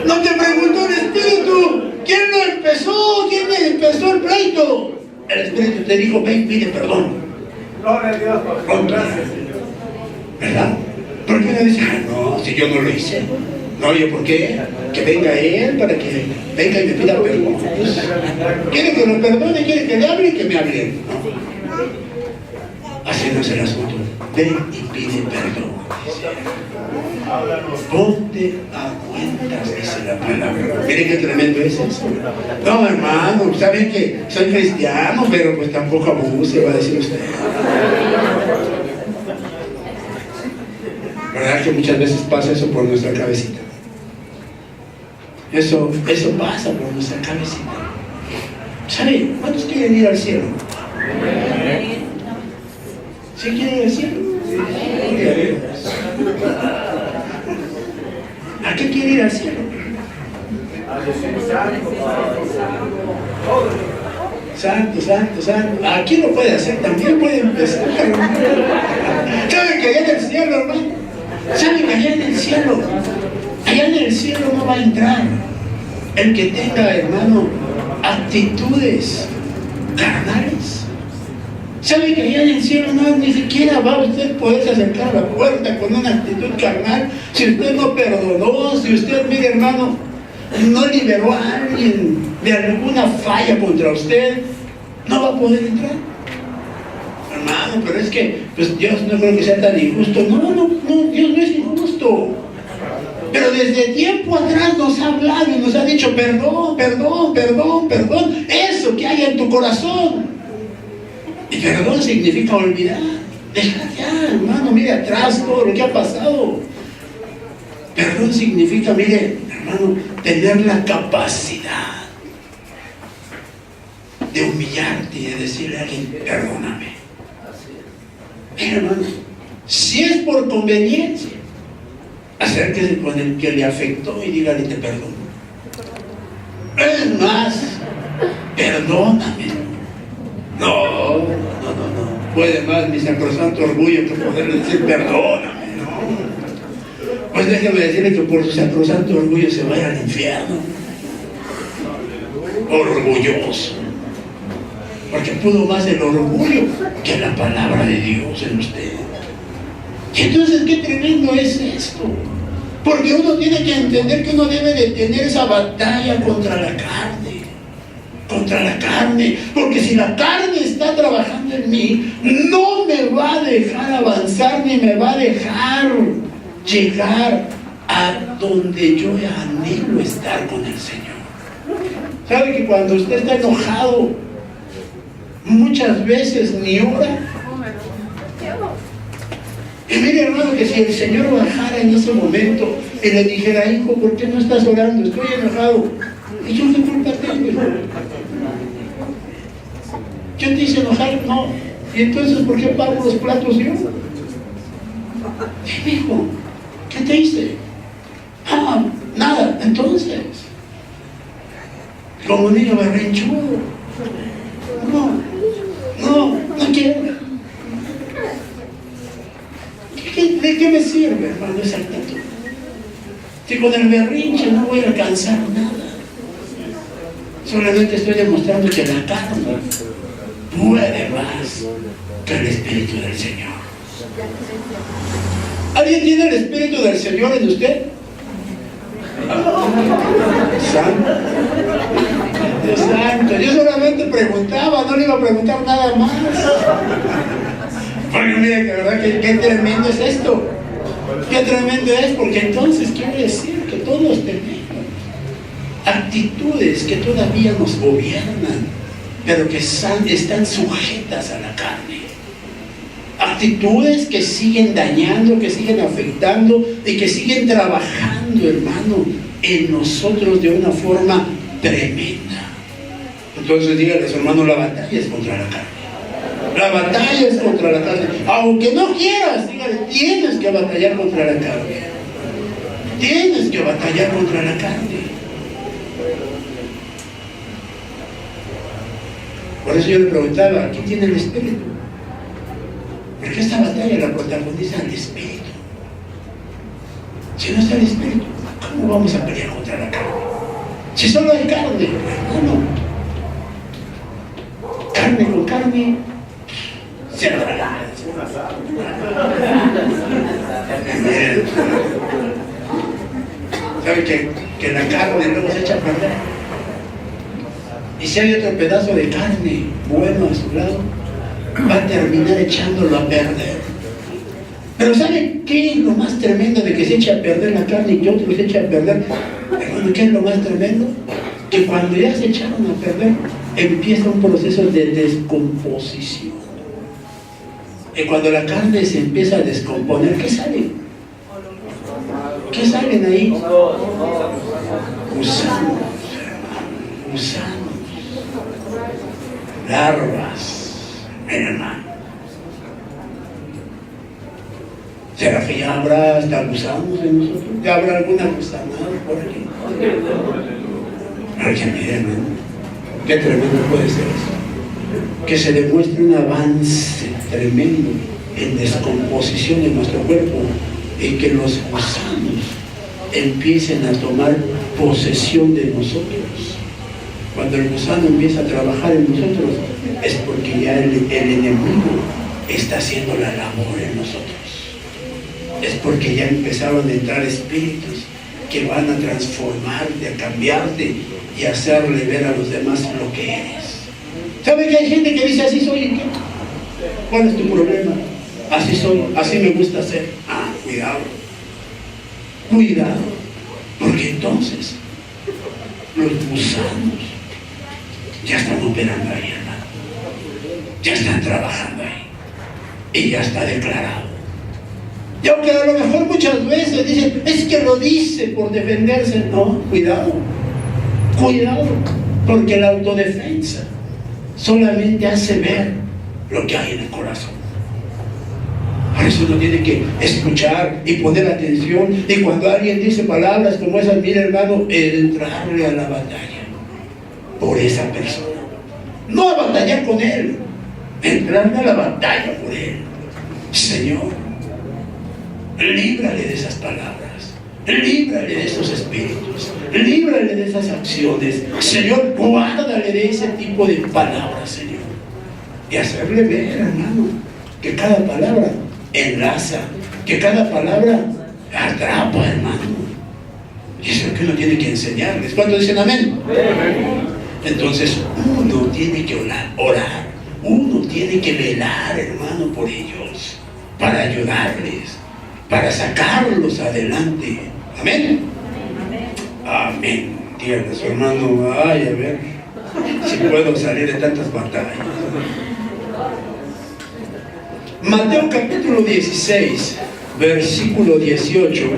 No te preguntó el espíritu, ¿quién lo empezó? ¿Quién empezó el pleito? El espíritu te dijo, ven, pide perdón. Gloria a Dios, gracias, ¿verdad? ¿Por qué no dice, no, si yo no lo hice? No, ¿yo por qué? Que venga él para que venga y me pida perdón. ¿Quiere que lo perdone? ¿Quiere que le hable y que me hable él? No. Así no es el asunto. Ven y pide perdón. Ponte a cuentas, dice la palabra. Miren qué tremendo es eso. No, hermano, saben que soy cristiano, pero pues tampoco abuse, va a decir usted. ¿Verdad que muchas veces pasa eso por nuestra cabecita? Eso pasa por nuestra cabecita. ¿Sabe? ¿Cuántos quieren ir al cielo? ¿Sí quieren ir al cielo? Gloria a Dios. ¿A qué quiere ir al cielo? Santo, santo, santo. Aquí lo puede hacer, también puede empezar. ¿Saben que allá en el cielo, hermano? ¿Saben que allá en el cielo no va a entrar el que tenga, hermano, actitudes carnales? ¿Sabe que allá en el cielo no, ni siquiera va a usted poderse acercar a la puerta con una actitud carnal? Si usted no perdonó, si usted, mire, hermano, no liberó a alguien de alguna falla contra usted, no va a poder entrar. Hermano, pero es que pues Dios no creo que sea tan injusto. No, Dios no es injusto. Pero desde tiempo atrás nos ha hablado y nos ha dicho perdón, perdón, perdón, perdón. Eso que hay en tu corazón. Y perdón significa olvidar. Deja ya, hermano, mire atrás todo lo que ha pasado. Perdón significa, mire, hermano, tener la capacidad de humillarte y de decirle a alguien, perdóname. Mire, hermano, si es por conveniencia, acérquese con el que le afectó y dígale, te perdono. Es más, perdóname. No. Puede más mi sacrosanto orgullo que poderle decir perdóname, no. Pues déjeme decirle que por su sacrosanto orgullo se vaya al infierno. Orgulloso. Porque pudo más el orgullo que la palabra de Dios en usted. Y entonces, qué tremendo es esto. Porque uno tiene que entender que uno debe de tener esa batalla contra la carne. Contra la carne, porque si la carne está trabajando en mí, no me va a dejar avanzar ni me va a dejar llegar a donde yo anhelo estar con el Señor. ¿Sabe que cuando usted está enojado, muchas veces ni ora? Y mire, hermano, que si el Señor bajara en ese momento y le dijera, hijo, ¿por qué no estás orando? Estoy enojado. ¿Y yo qué culpa tengo? ¿Quién te hizo enojar? No. ¿Y entonces por qué pago los platos yo? ¿Qué, hijo? ¿Qué te hice? Ah, nada. Entonces, como niño berrinchudo. No quiero. ¿De qué me sirve, hermano, esa actitud? Si con el berrinche no voy a alcanzar nada. Solamente estoy demostrando que la carne puede más que el Espíritu del Señor. ¿Alguien tiene el Espíritu del Señor en usted? Santo. Santo. Yo solamente preguntaba, no le iba a preguntar nada más. Porque mire, que verdad que qué tremendo es esto. Qué tremendo es, porque entonces quiere decir que todos tenemos actitudes que todavía nos gobiernan, pero que están sujetas a la carne. Actitudes que siguen dañando, que siguen afectando y que siguen trabajando, hermano, en nosotros de una forma tremenda. Entonces dígale a su hermano, la batalla es contra la carne. La batalla es contra la carne. Aunque no quieras, dígale, tienes que batallar contra la carne. Tienes que batallar contra la carne. Por eso yo le preguntaba, ¿quién tiene el Espíritu? Porque esta batalla la protagoniza el Espíritu. Si no está el Espíritu, ¿cómo vamos a pelear contra la carne? Si solo hay carne, hermano. Carne con carne, se tragará. ¿Sabe que la carne luego se echa a perder? Y si hay otro pedazo de carne bueno a su lado, va a terminar echándolo a perder. Pero ¿sabe qué es lo más tremendo de que se eche a perder la carne y que otro se eche a perder? Hermano, ¿qué es lo más tremendo? Que cuando ya se echaron a perder, empieza un proceso de descomposición. Y cuando la carne se empieza a descomponer, ¿qué sale? ¿Qué salen ahí? Gusanos, larvas, hermano. ¿Será que ya habrá hasta gusanos en nosotros? ¿Ya habrá alguna gusanada por aquí? Porque mire, hermano, qué tremendo puede ser eso. Que se demuestre un avance tremendo en descomposición de nuestro cuerpo y que los gusanos empiecen a tomar posesión de nosotros. Cuando el gusano empieza a trabajar en nosotros, es porque ya el enemigo está haciendo la labor en nosotros. Es porque ya empezaron a entrar espíritus que van a transformarte, a cambiarte y a hacerle ver a los demás lo que eres. ¿Sabe que hay gente que dice así soy? ¿Y qué? ¿Cuál es tu problema? Así soy, así me gusta ser. Ah, cuidado. Cuidado. Porque entonces los gusanos ya están operando ahí, hermano. Ya están trabajando ahí. Y ya está declarado. Y aunque a lo mejor muchas veces dicen, es que lo dice por defenderse. No, cuidado. Cuidado. Porque la autodefensa solamente hace ver lo que hay en el corazón. Por eso uno tiene que escuchar y poner atención. Y cuando alguien dice palabras como esas, mira, hermano, entrarle a la batalla por esa persona. No a batallar con él, entrarle a la batalla por él. Señor, líbrale de esas palabras, líbrale de esos espíritus, líbrale de esas acciones. Señor, guárdale de ese tipo de palabras, Señor. Y hacerle ver, hermano, que cada palabra enlaza, que cada palabra atrapa, hermano. Y eso es lo que uno tiene que enseñarles. ¿Cuántos dicen amén? Entonces uno tiene que orar, uno tiene que velar, hermano, por ellos, para ayudarles, para sacarlos adelante. Amén. Amén. Díganle a su hermano, ay, a ver si puedo salir de tantas batallas. Mateo capítulo 16, versículo 18.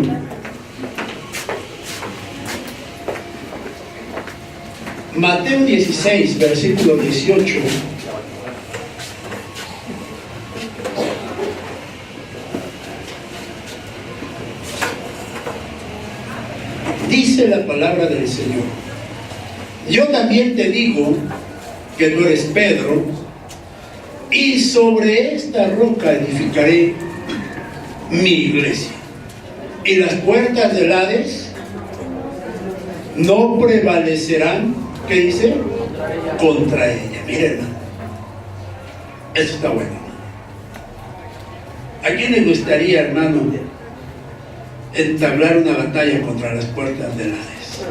Mateo 16, versículo 18. Dice la palabra del Señor: yo también te digo que tú eres Pedro, y sobre esta roca edificaré mi iglesia, y las puertas del Hades no prevalecerán, ¿qué dice? Contra ella. Miren, hermano, eso está bueno. ¿A quién le gustaría, hermano, entablar una batalla contra las puertas del Hades?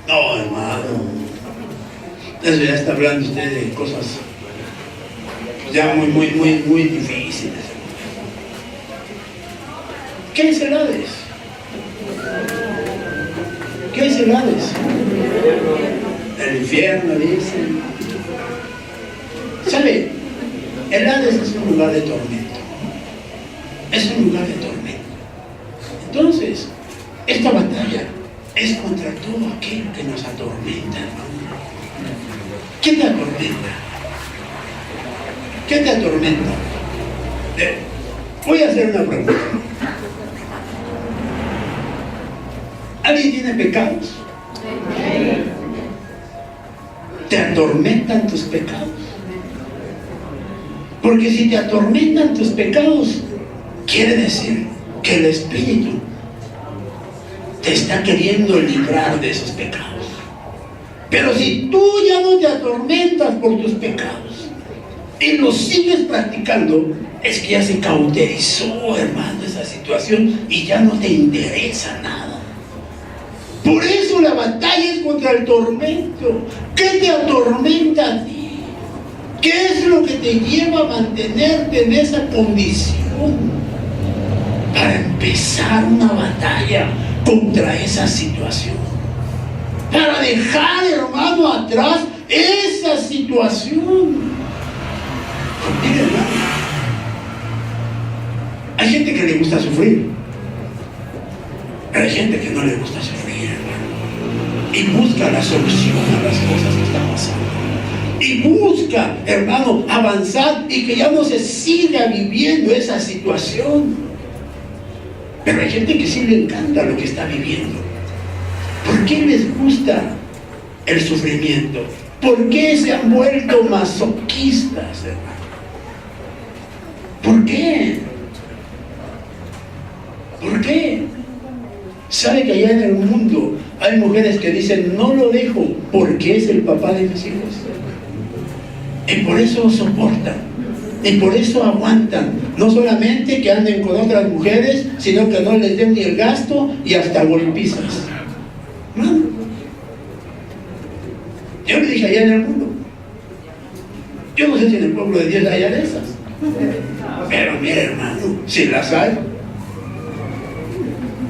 No, hermano, eso ya está hablando usted de cosas ya muy difíciles. ¿Qué es el Hades? ¿Qué es el Hades? El infierno, dicen. ¿Sabe? El Hades es un lugar de tormento. Es un lugar de tormento. Entonces, esta batalla es contra todo aquel que nos atormenta, hermano. ¿Qué te atormenta? ¿Qué te atormenta? Voy a hacer una pregunta. ¿Alguien tiene pecados? ¿Te atormentan tus pecados? Porque si te atormentan tus pecados, quiere decir que el Espíritu te está queriendo librar de esos pecados. Pero si tú ya no te atormentas por tus pecados y los sigues practicando, es que ya se cauterizó, hermano, esa situación y ya no te interesa nada. Por eso la batalla es contra el tormento. ¿Qué te atormenta a ti? ¿Qué es lo que te lleva a mantenerte en esa condición? Para empezar una batalla contra esa situación. Para dejar, hermano, atrás esa situación. Mira, hermano, hay gente que le gusta sufrir, pero hay gente que no le gusta sufrir, hermano, y busca la solución a las cosas que están pasando, y busca, hermano, avanzar y que ya no se siga viviendo esa situación. Pero hay gente que sí le encanta lo que está viviendo. ¿Por qué les gusta el sufrimiento? ¿Por qué se han vuelto masoquistas, hermano? ¿Por qué? ¿Por qué? ¿Sabe que allá en el mundo hay mujeres que dicen, no lo dejo porque es el papá de mis hijos? Y por eso soportan, y por eso aguantan. No solamente que anden con otras mujeres, sino que no les den ni el gasto y hasta golpizas. ¿No? Yo le dije allá en el mundo. Yo no sé si en el pueblo de Dios hay de esas. Pero mire, hermano, si las hay,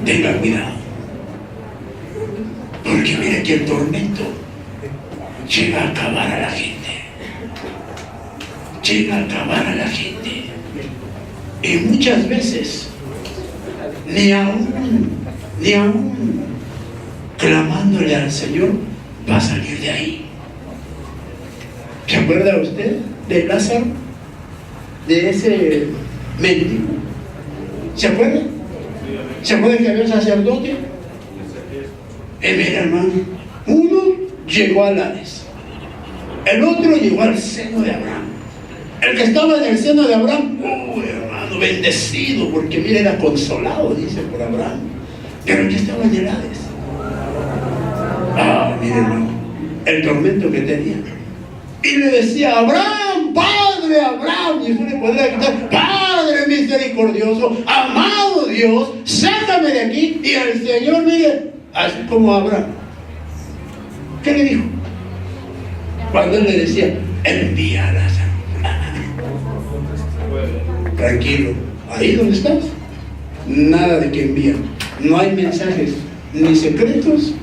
tenga cuidado. Porque mire que el tormento llega a acabar a la gente. Llega a acabar a la gente. Y muchas veces, ni aún clamándole al Señor, va a salir de ahí. ¿Se acuerda usted de Lázaro? De ese mendigo. ¿Se acuerda? ¿Se acuerda que había un sacerdote? Mira, hermano, uno llegó al Hades, el otro llegó al seno de Abraham. El que estaba en el seno de Abraham, hermano, bendecido, porque mira, era consolado, dice, por Abraham. Pero el que estaba en el Hades, mire, hermano, el tormento que tenía. Y le decía, Abraham, Padre Abraham, y usted le podría gritar, Padre misericordioso, amado Dios, sácame de aquí. Y el Señor, mire, así como Abraham, ¿qué le dijo? Cuando él le decía, envía a Lázaro. Tranquilo, ahí donde estás, nada de que envía. No hay mensajes ni secretos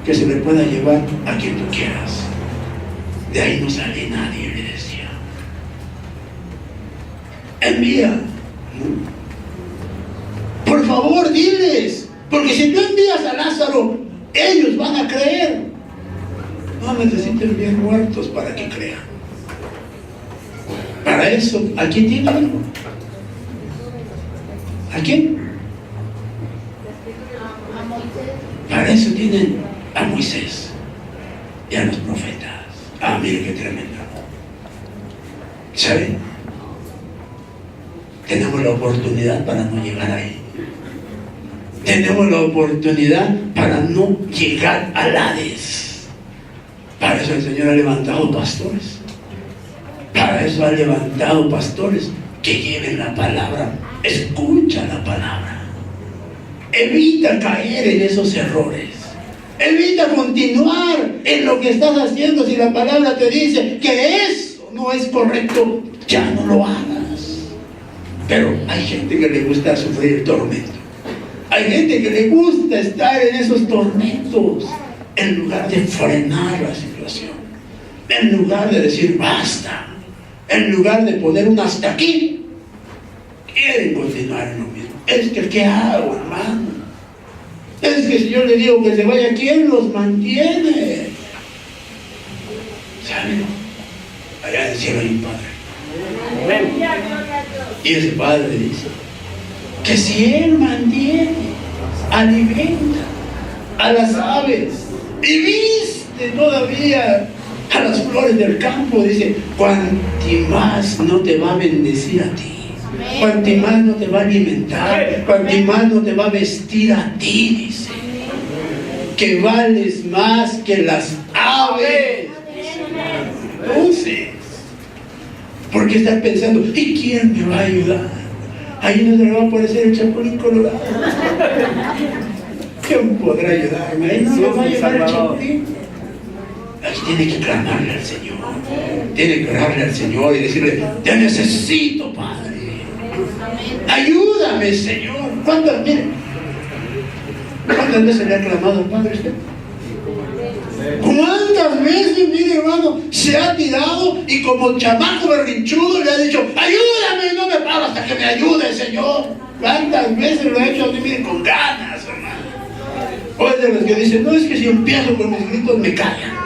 que se le pueda llevar a quien tú quieras. De ahí no sale nadie, le decía. Envía. Por favor, diles, porque si tú envías a Lázaro, ellos van a creer. No necesito enviar muertos para que crean. Para eso, ¿a quién tiene algo? ¿A quién? Para eso tienen a Moisés y a los profetas. Ah, mire qué tremendo. ¿Saben? Tenemos la oportunidad para no llegar ahí. Tenemos la oportunidad para no llegar al Hades. Para eso el Señor ha levantado pastores. Para eso ha levantado pastores que lleven la palabra. Escucha la palabra. Evita caer en esos errores. Evita continuar en lo que estás haciendo. Si la palabra te dice que eso no es correcto, ya no lo hagas. Pero hay gente que le gusta sufrir el tormento. Hay gente que le gusta estar en esos tormentos en lugar de frenar la situación, en lugar de decir basta, en lugar de poner un hasta aquí. Quieren continuar en lo mismo. Es que ¿qué hago, hermano? Es que si yo le digo que se vaya, ¿quién los mantiene? ¿Saben? Allá en el cielo hay un Padre. Y ese Padre dice que si Él mantiene, alimenta a las aves y viste todavía a las flores del campo, dice, cuanti más no te va a bendecir a ti, cuanti más no te va a alimentar, cuanti más no te va a vestir a ti, dice, que vales más que las aves. Entonces, ¿por qué estás pensando, ¿y quién me va a ayudar? Ahí no se le va a aparecer el chapulín colorado. ¿Quién podrá ayudarme? Ahí no le va a ayudar el chapulín. Aquí tiene que clamarle al Señor. Tiene que orarle al Señor y decirle, te necesito, Padre. Ayúdame, Señor. ¿Cuántas veces le ha clamado al Padre usted? ¿Cuántas veces, mire hermano, se ha tirado y como chamaco berrinchudo le ha dicho, ayúdame, no me paro hasta que me ayude, Señor? ¿Cuántas veces lo ha hecho así, mire, con ganas, hermano? O es de los que dicen, no, es que si empiezo con mis gritos me callan.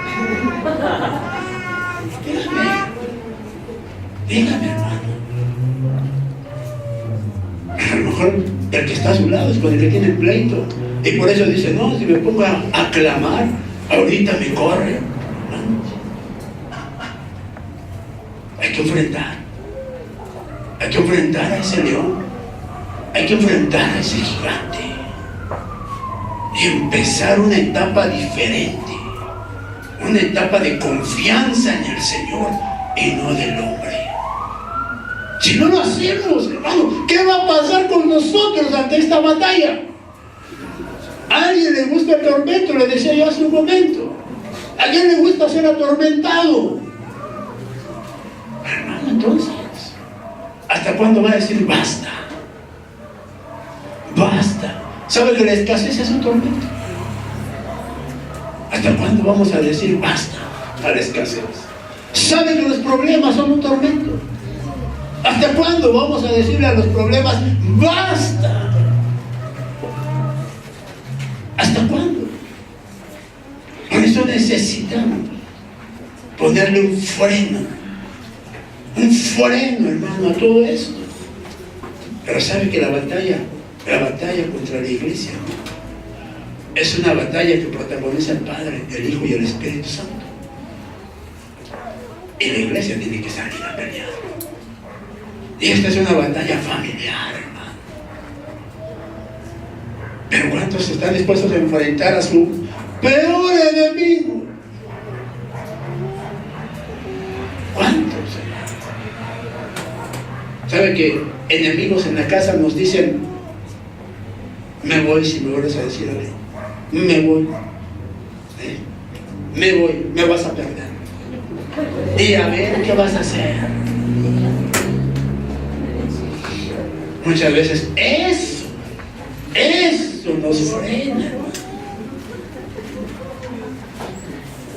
Dígame, hermano. A lo mejor el que está a su lado es con el que tiene el pleito. Y por eso dice, no, si me pongo a clamar, ahorita me corre. Hay que enfrentar. Hay que enfrentar a ese león. Hay que enfrentar a ese gigante. Y empezar una etapa diferente. Una etapa de confianza en el Señor y no del hombre. Si no lo hacemos, hermano, ¿qué va a pasar con nosotros ante esta batalla? A alguien le gusta el tormento, le decía yo hace un momento. A alguien le gusta ser atormentado. Hermano, entonces, ¿hasta cuándo va a decir basta? Basta. ¿Sabe que la escasez es un tormento? ¿Hasta cuándo vamos a decir basta a la escasez? ¿Sabe que los problemas son un tormento? ¿Hasta cuándo vamos a decirle a los problemas basta? ¿Hasta cuándo? Por eso necesitamos ponerle un freno, hermano, a todo esto. Pero sabe que la batalla contra la iglesia es una batalla que protagoniza el Padre, el Hijo y el Espíritu Santo. Y la iglesia tiene que salir a pelear. Y esta es una batalla familiar, hermano. Pero ¿cuántos están dispuestos a enfrentar a su peor enemigo? ¿Cuántos, hermano? ¿Sabe que enemigos en la casa nos dicen, me voy si me vuelves a decir algo? Me voy, me vas a perder. Y a ver qué vas a hacer. Muchas veces eso nos frena, hermano.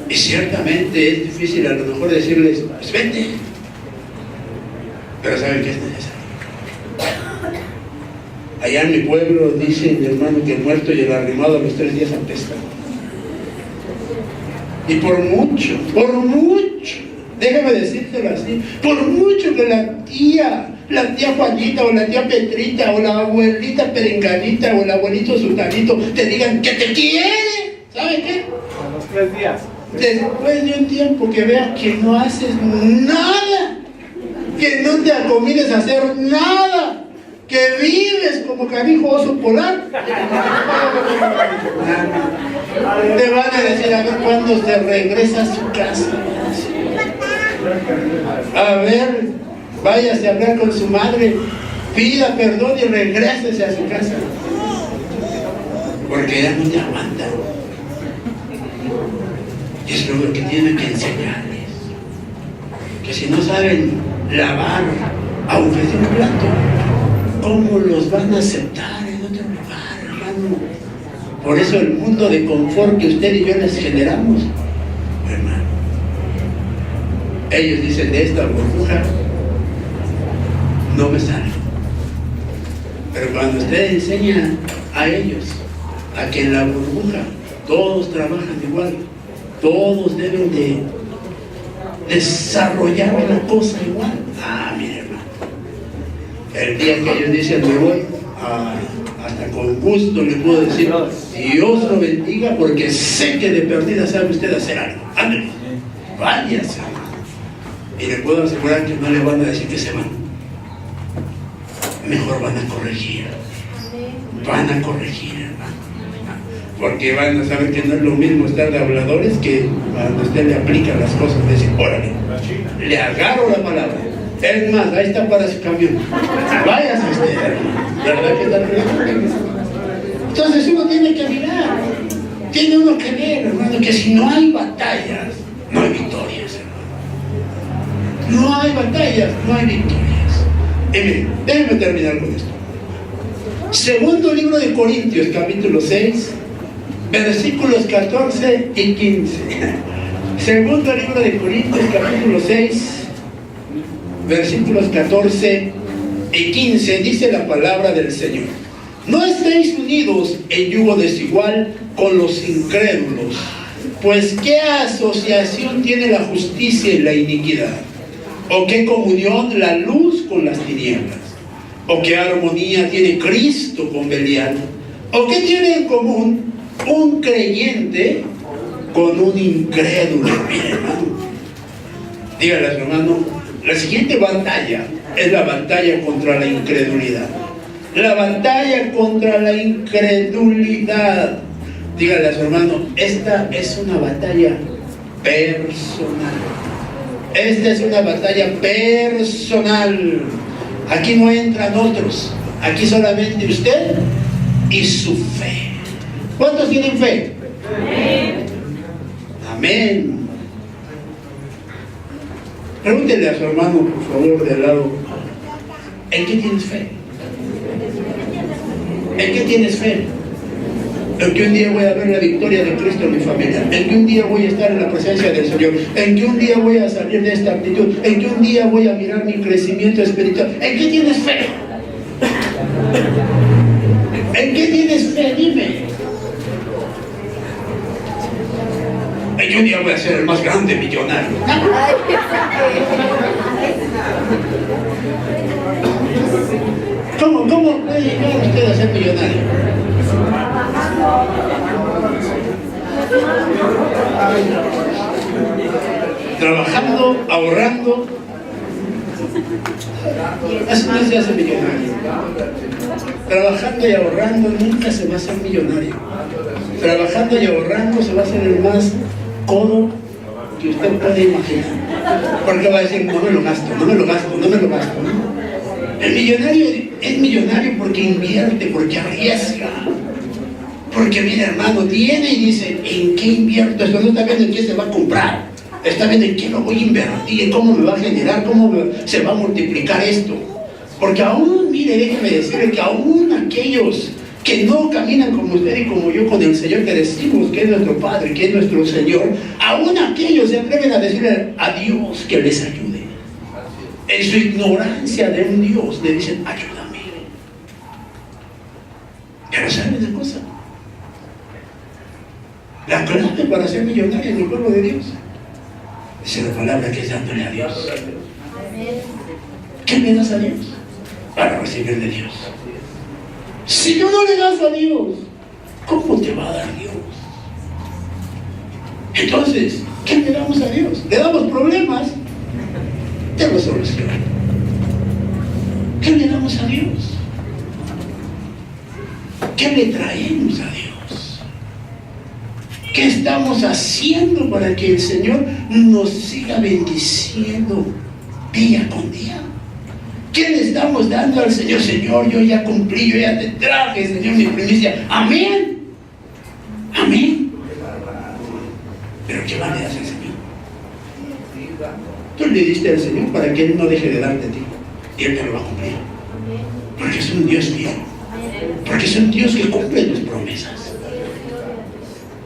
Y ciertamente es difícil a lo mejor decirles, pues vete. Pero ¿saben qué es necesario? Allá en mi pueblo dicen, hermano, que el muerto y el arrimado a los 3 días apestan. Y por mucho, déjame decírtelo así, por mucho que la tía Juanita o la tía Petrita o la abuelita Perenganita o el abuelito Sultanito te digan que te quieren, ¿Sabe qué? A los 3 días. Después de un tiempo que veas que no haces nada, que no te acomides a hacer nada, que vives como canijo oso polar, te van a decir a ver cuándo se regresa a su casa. A ver, váyase a hablar con su madre, pida perdón y regrésese a su casa, porque ya no te aguantan. Y es lo que tienen que enseñarles, que si no saben lavar, aunque sea un plato, ¿cómo los van a aceptar en otro lugar, hermano? Por eso el mundo de confort que usted y yo les generamos, hermano, ellos dicen, de esta burbuja no me salgo. Pero cuando usted enseña a ellos a que en la burbuja todos trabajan igual, todos deben de desarrollar una cosa igual. Mire, hermano, el día que ellos dicen me voy, hasta con gusto le puedo decir, Dios lo bendiga, porque sé que de perdida sabe usted hacer algo. Ándale, váyase. Y le puedo asegurar que no le van a decir que se van. Mejor van a corregir. Van a corregir, hermano. Porque van a saber que no es lo mismo estar de habladores que cuando usted le aplica las cosas, decir, órale, le agarro la palabra. Es más, ahí está para su camión. Váyase usted, hermano. ¿Verdad que está bien? Entonces uno tiene que mirar, tiene uno que ver, hermano, que si no hay batallas, no hay victorias, hermano. No hay batallas, no hay victorias. Y miren, déjenme terminar con esto. Segundo libro de Corintios, capítulo 6, versículos 14 y 15. Segundo libro de Corintios, capítulo 6, versículos 14 y 15, dice la palabra del Señor: no estéis unidos en yugo desigual con los incrédulos, pues ¿qué asociación tiene la justicia y la iniquidad? ¿O qué comunión la luz con las tinieblas? ¿O qué armonía tiene Cristo con Belial? ¿O qué tiene en común un creyente con un incrédulo? Mire, hermano, dígale a su hermano, la siguiente batalla es la batalla contra la incredulidad. La batalla contra la incredulidad. Dígale a su hermano, esta es una batalla personal. Esta es una batalla personal. Aquí no entran otros. Aquí solamente usted y su fe. ¿Cuántos tienen fe? Amén. Amén. Pregúntele a su hermano, por favor, de al lado, ¿en qué tienes fe? ¿En qué tienes fe? En que un día voy a ver la victoria de Cristo en mi familia, en que un día voy a estar en la presencia del Señor, en que un día voy a salir de esta actitud, en que un día voy a mirar mi crecimiento espiritual. ¿En qué tienes fe? ¿En qué tienes fe? Dime. En que un día voy a ser el más grande millonario. ¿Cómo puede llegar usted a ser millonario? Trabajando, ahorrando. Eso no se hace millonario. Trabajando y ahorrando nunca se va a ser millonario. Trabajando y ahorrando se va a ser el más codo que usted puede imaginar. Porque va a decir, no me lo gasto, no me lo gasto, no me lo gasto, ¿no? El millonario es millonario porque invierte, porque arriesga. Porque mira, hermano, tiene y dice, ¿en qué invierto? Esto no está viendo en qué se va a comprar. Está viendo en qué lo voy a invertir, en cómo me va a generar, se va a multiplicar esto. Porque aún, mire, déjeme decirle que aún aquellos que no caminan como usted y como yo con el Señor, que decimos que es nuestro Padre, que es nuestro Señor, aún aquellos se atreven a decirle a Dios que les ayude. En su ignorancia de un Dios le dicen, ayúdame. Pero ¿saben una cosa? La clave para ser millonario en el pueblo de Dios es la palabra que es dándole a Dios. ¿Qué le das a Dios? Para recibir de Dios. Si tú no le das a Dios, ¿cómo te va a dar Dios? Entonces, ¿qué le damos a Dios? Le damos problemas, te lo soluciona. ¿Qué le damos a Dios? ¿Qué le traemos a Dios? ¿Qué estamos haciendo para que el Señor nos siga bendiciendo día con día? ¿Qué le estamos dando al Señor? Señor, yo ya cumplí, yo ya te traje, Señor, mi primicia. Amén. Amén. Pero ¿qué más le das al Señor? Tú le diste al Señor para que Él no deje de darte a ti. Y Él te lo va a cumplir. Porque es un Dios fiel. Porque es un Dios que cumple tus promesas.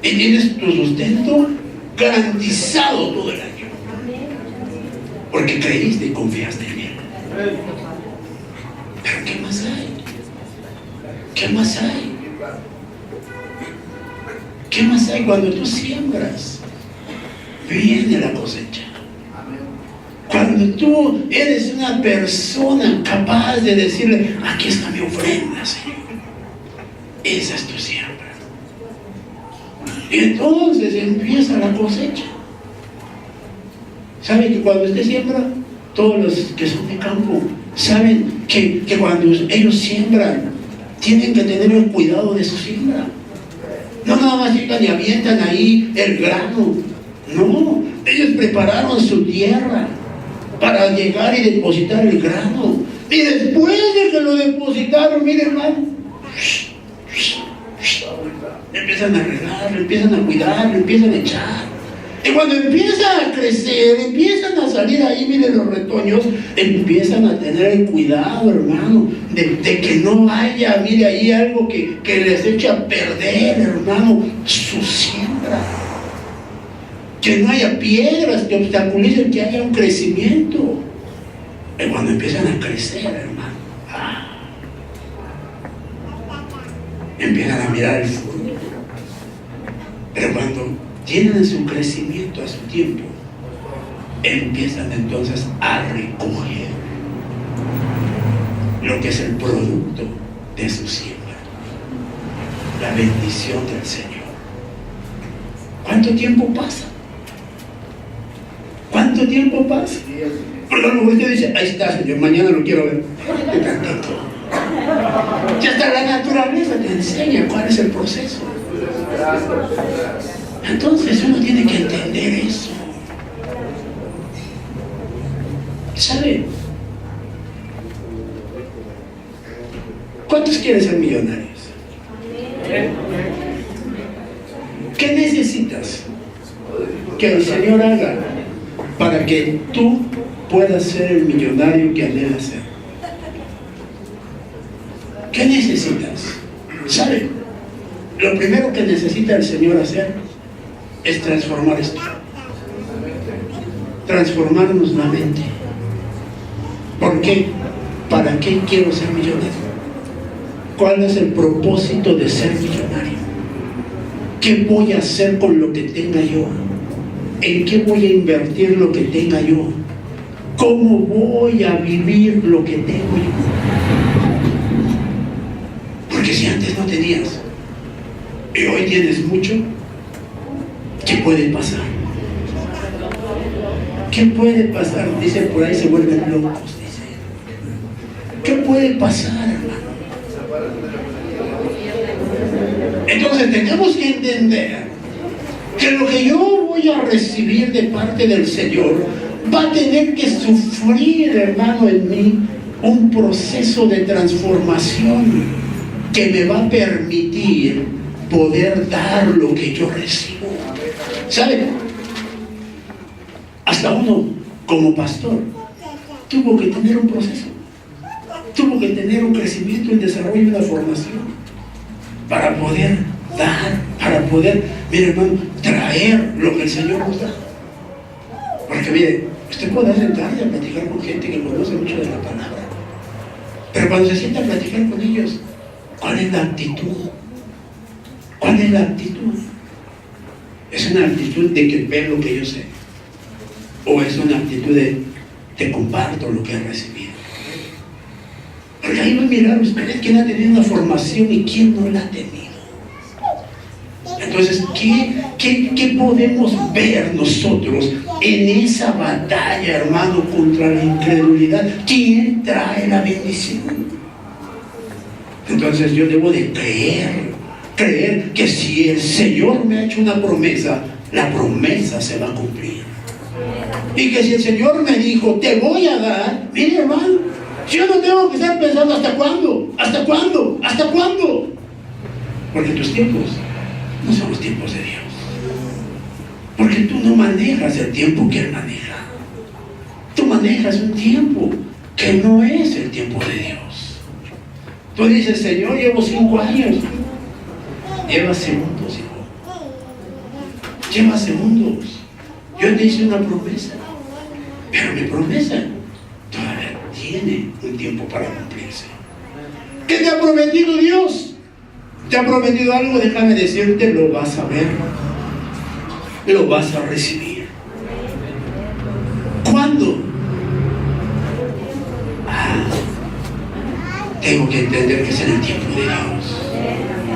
Y tienes tu sustento garantizado todo el año. Porque creíste y confiaste en Él. Pero ¿qué más hay? ¿Qué más hay? ¿Qué más hay cuando tú siembras? Viene la cosecha. Cuando tú eres una persona capaz de decirle, aquí está mi ofrenda, Señor. Esa es tu siembra. Y entonces empieza la cosecha. ¿Saben que cuando usted siembra, todos los que son de campo saben que cuando ellos siembran, tienen que tener el cuidado de su siembra? No nada más llegan y avientan ahí el grano. No, ellos prepararon su tierra para llegar y depositar el grano. Y después de que lo depositaron, mire hermano, empiezan a regar, empiezan a cuidar, empiezan a echar. Y cuando empieza a crecer, empiezan a salir ahí, miren los retoños, empiezan a tener el cuidado, hermano, de que no haya, mire ahí algo que les eche a perder, hermano, su siembra. Que no haya piedras que obstaculicen que haya un crecimiento. Y cuando empiezan a crecer, hermano, empiezan a mirar el fruto. Pero cuando tienen su crecimiento a su tiempo, empiezan entonces a recoger lo que es el producto de su siembra, la bendición del Señor. ¿Cuánto tiempo pasa? ¿Cuánto tiempo pasa? Porque a lo mejor usted dice, ahí está, Señor, mañana lo quiero ver. Ya está, la naturaleza te enseña cuál es el proceso. Entonces uno tiene que entender eso. ¿Sabe? ¿Cuántos quieren ser millonarios? ¿Qué necesitas que el Señor haga para que tú puedas ser el millonario que anhelas ser? ¿Qué necesitas? ¿Sabe? Lo primero que necesita el Señor hacer es transformar esto. Transformarnos la mente. ¿Por qué? ¿Para qué quiero ser millonario? ¿Cuál es el propósito de ser millonario? ¿Qué voy a hacer con lo que tenga yo? ¿En qué voy a invertir lo que tenga yo? ¿Cómo voy a vivir lo que tengo yo? Porque si antes no tenías y hoy tienes mucho, ¿qué puede pasar? ¿Qué puede pasar? Dice por ahí, se vuelven locos, dice. ¿Qué puede pasar, hermano? Entonces tenemos que entender que lo que yo voy a recibir de parte del Señor va a tener que sufrir, hermano, en mí un proceso de transformación que me va a permitir poder dar lo que yo recibo. ¿Sabe? Hasta uno, como pastor, tuvo que tener un proceso, tuvo que tener un crecimiento, un desarrollo, una formación, para poder dar, para poder, mire hermano, traer lo que el Señor nos da. Porque mire, usted puede sentarse a platicar con gente que conoce mucho de la palabra, pero cuando se sienta a platicar con ellos, ¿cuál es la actitud? ¿Cuál es la actitud? ¿Es una actitud de que ve lo que yo sé? ¿O es una actitud de te comparto lo que he recibido? Porque ahí va a mirar ustedes quién ha tenido una formación y quién no la ha tenido. Entonces, ¿qué podemos ver nosotros en esa batalla, hermano, contra la incredulidad? ¿Quién trae la bendición? Entonces yo debo de creer que si el Señor me ha hecho una promesa, la promesa se va a cumplir. Y que si el Señor me dijo, te voy a dar, mire, hermano, yo no tengo que estar pensando hasta cuándo, hasta cuándo, hasta cuándo. Porque tus tiempos no son los tiempos de Dios. Porque tú no manejas el tiempo que Él maneja. Tú manejas un tiempo que no es el tiempo de Dios. Tú dices, Señor, llevo 5 años. Lleva segundos, hijo. Lleva segundos. Yo te hice una promesa. Pero mi promesa todavía tiene un tiempo para cumplirse. ¿Qué te ha prometido Dios? ¿Te ha prometido algo? Déjame decirte, lo vas a ver. Lo vas a recibir. ¿Cuándo? Tengo que entender que es en el tiempo de Dios.